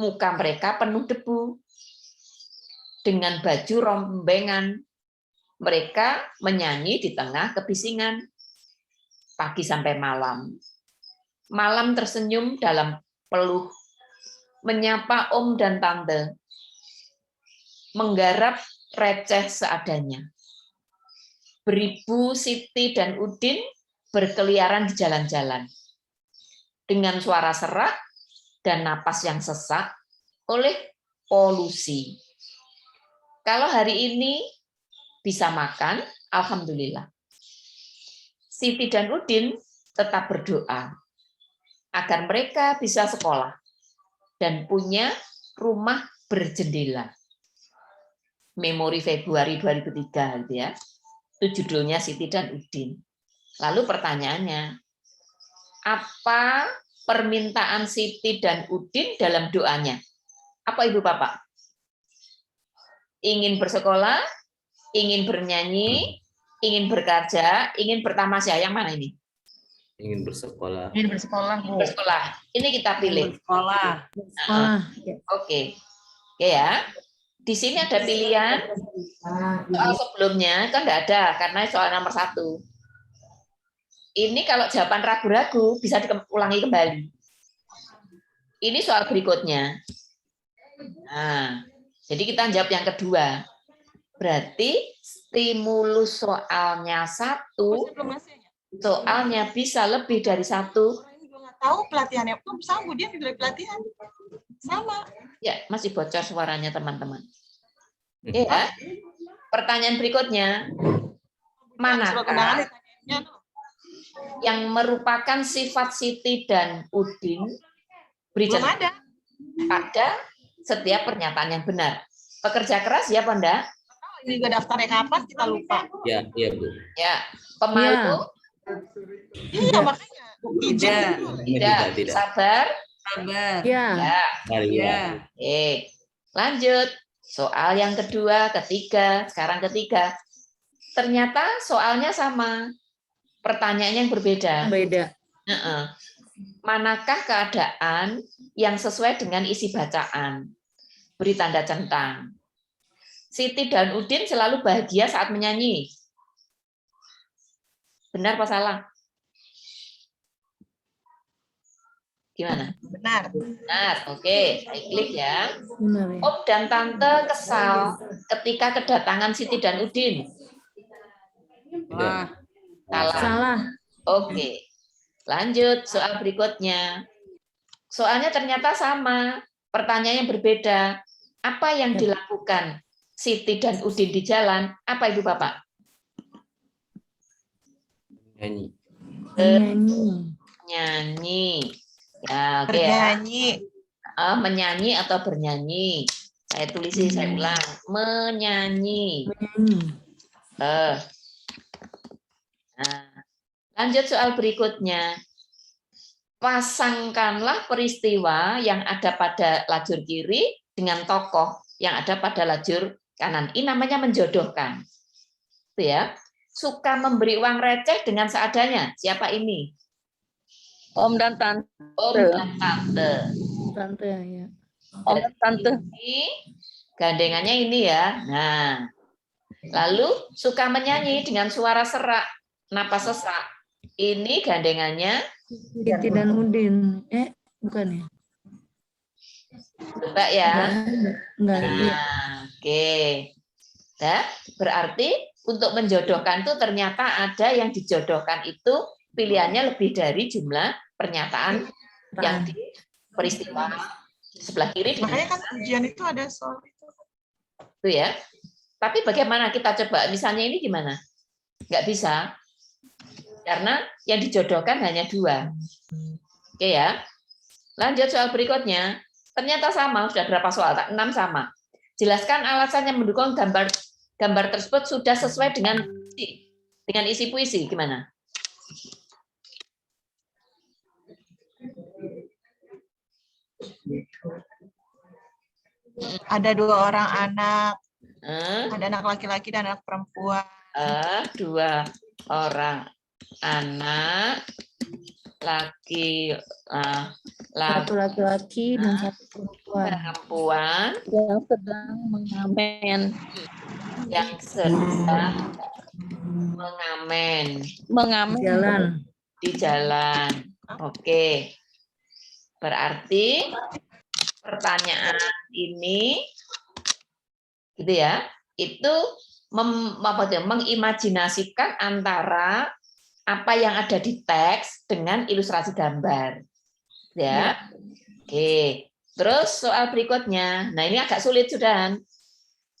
Muka mereka penuh debu. Dengan baju rombengan. Mereka menyanyi di tengah kebisingan. Pagi sampai malam. Malam tersenyum dalam peluh. Menyapa om dan tante. Menggarap receh seadanya. Beribu Siti dan Udin berkeliaran di jalan-jalan. Dengan suara serak dan napas yang sesak oleh polusi. Kalau hari ini bisa makan, alhamdulillah. Siti dan Udin tetap berdoa agar mereka bisa sekolah dan punya rumah berjendela. Memori Februari 2003 gitu ya. Itu judulnya Siti dan Udin. Lalu pertanyaannya, apa permintaan Siti dan Udin dalam doanya? Apa Ibu Bapak? Ingin bersekolah, ingin bernyanyi, ingin bekerja, ingin bertamasya. Yang mana ini? Ingin bersekolah. Ingin bersekolah, Bu. Bersekolah. Ini kita pilih. Sekolah. Oke. Oke ya. Di sini ada pilihan. Soal sebelumnya kan enggak ada karena soal nomor 1. Ini kalau jawaban ragu-ragu bisa diulangi kembali. Ini soal berikutnya. Nah, jadi kita jawab yang kedua. Berarti stimulus soalnya 1, soalnya bisa lebih dari 1. Tahu pelatihannya pun sama, dia juga pelatihan. Sama. Ya, masih bocor suaranya teman-teman. Ya. Pertanyaan berikutnya. Manakah yang merupakan sifat Siti dan Udin belum ada pada setiap pernyataan yang benar? Pekerja keras ya, apa enggak? Ini juga daftarnya kapan kita lupa. Ya, iya Bu. Ya, pemalu. Iya, makanya. Tidak. Sabar. Sabar. Ya. Ya. Lanjut. Soal yang kedua, ketiga, sekarang ketiga. Ternyata soalnya sama. Pertanyaannya yang berbeda. Beda. Manakah keadaan yang sesuai dengan isi bacaan? Beri tanda centang. Siti dan Udin selalu bahagia saat menyanyi. Benar apa salah? Gimana? Benar. Benar, oke. Saya klik ya. Benar ya. Om dan Tante kesal ketika kedatangan Siti dan Udin. Wah. Salah. Oke. Lanjut, soal berikutnya. Soalnya ternyata sama. Pertanyaan yang berbeda. Apa yang dilakukan Siti dan Udin di jalan? Apa Ibu Bapak? Nyanyi. Nyanyi. Ya, oke Bernyanyi. ya. Menyanyi atau bernyanyi. Saya tulis, saya ulang. Menyanyi. Nah, lanjut soal berikutnya. Pasangkanlah peristiwa yang ada pada lajur kiri dengan tokoh yang ada pada lajur kanan. Ini namanya menjodohkan. Itu ya. Suka memberi uang receh dengan seadanya. Siapa ini? Om dan tante. Om dan tante. Tante ya. Om dan tante. Ini gandengannya ini ya. Nah, lalu suka menyanyi dengan suara serak, napas sesak. Ini gandengannya Siti dan Udin. Bukan ya? Coba ya. Enggak. Nah, oke. Nah, berarti untuk menjodohkan itu ternyata ada yang dijodohkan itu pilihannya lebih dari jumlah pernyataan yang di peristiwa sebelah kiri. Makanya kan ujian itu ada soal itu. Itu ya. Tapi bagaimana kita coba? Misalnya ini gimana? Nggak bisa. Karena yang dijodohkan hanya 2. Oke ya. Lanjut soal berikutnya. Ternyata sama, sudah berapa soal? 6 sama. Jelaskan alasan yang mendukung gambar tersebut sudah sesuai dengan isi puisi. Gimana? Ada 2 orang anak. Ada anak laki-laki dan anak perempuan. 2 orang anak Satu laki-laki dan 1 perempuan. Yang sedang mengamen. Mengamen di jalan. Oke. Berarti pertanyaan ini gitu ya, itu mengimajinasikan antara apa yang ada di teks dengan ilustrasi gambar. Ya. Oke. Terus soal berikutnya. Nah, ini agak sulit sudah.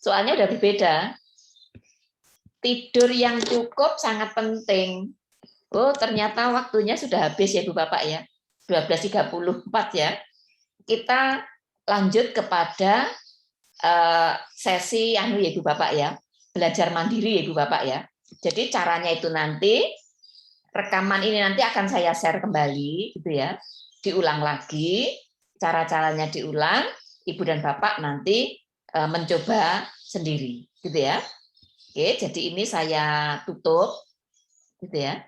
Soalnya udah berbeda. Tidur yang cukup sangat penting. Oh, ternyata waktunya sudah habis ya, Bu Bapak ya. 12.34 ya. Kita lanjut kepada sesi ya Bu Bapak ya. Belajar mandiri ya Bu Bapak ya. Jadi caranya itu nanti rekaman ini nanti akan saya share kembali gitu ya. Diulang lagi, cara-caranya diulang, Ibu dan Bapak nanti mencoba sendiri gitu ya. Oke, jadi ini saya tutup gitu ya.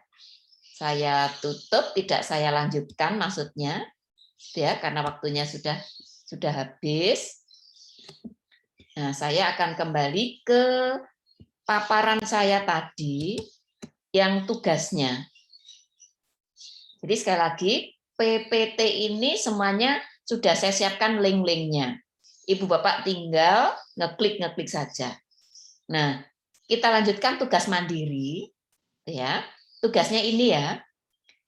Saya tutup, tidak saya lanjutkan maksudnya gitu ya, karena waktunya sudah habis. Nah, saya akan kembali ke paparan saya tadi yang tugasnya. Jadi sekali lagi, PPT ini semuanya sudah saya siapkan link-linknya. Ibu Bapak tinggal ngeklik saja. Nah, kita lanjutkan tugas mandiri. Ya, tugasnya ini ya,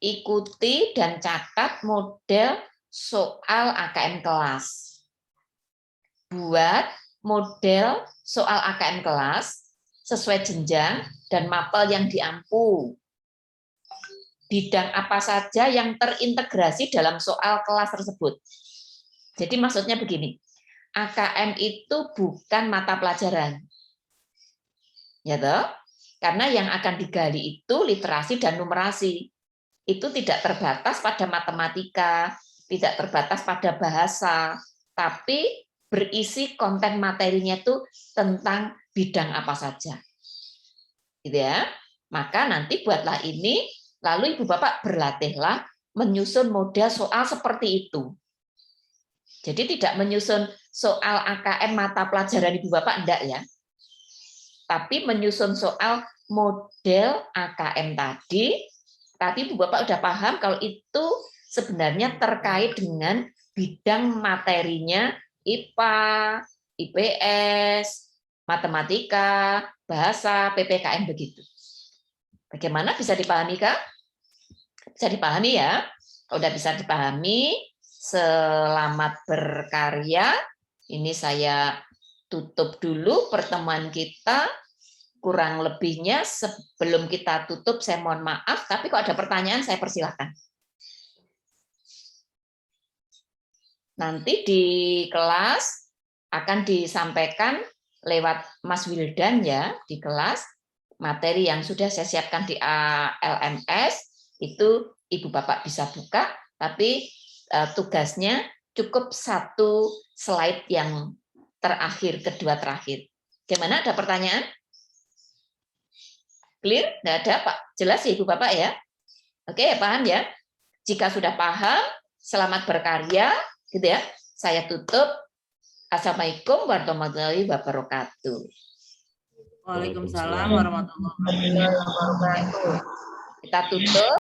ikuti dan catat model soal AKM kelas. Buat model soal AKM kelas sesuai jenjang dan mapel yang diampu. Bidang apa saja yang terintegrasi dalam soal kelas tersebut. Jadi maksudnya begini, AKM itu bukan mata pelajaran. Ya toh? Karena yang akan digali itu literasi dan numerasi. Itu tidak terbatas pada matematika, tidak terbatas pada bahasa, tapi berisi konten materinya itu tentang bidang apa saja. Gitu ya. Maka nanti buatlah ini, lalu Ibu Bapak berlatihlah menyusun model soal seperti itu. Jadi tidak menyusun soal AKM mata pelajaran Ibu Bapak, enggak ya. Tapi menyusun soal model AKM tadi, tapi Ibu Bapak udah paham kalau itu sebenarnya terkait dengan bidang materinya IPA, IPS, matematika, bahasa, PPKN begitu. Bagaimana, bisa dipahami Kak? Bisa dipahami ya? Kalau udah bisa dipahami, selamat berkarya. Ini saya tutup dulu pertemuan kita. Kurang lebihnya sebelum kita tutup saya mohon maaf, tapi kalau ada pertanyaan saya persilahkan. Nanti di kelas akan disampaikan lewat Mas Wildan ya di kelas. materi yang sudah saya siapkan di LMS itu Ibu Bapak bisa buka, tapi tugasnya cukup 1 slide yang terakhir, kedua terakhir. Gimana, ada pertanyaan? Clear? Nggak ada, Pak? Jelas ya Ibu Bapak ya? Oke, paham ya? Jika sudah paham, selamat berkarya, gitu ya. Saya tutup. Assalamualaikum warahmatullahi wabarakatuh. Waalaikumsalam warahmatullahi wabarakatuh. Kita tutup.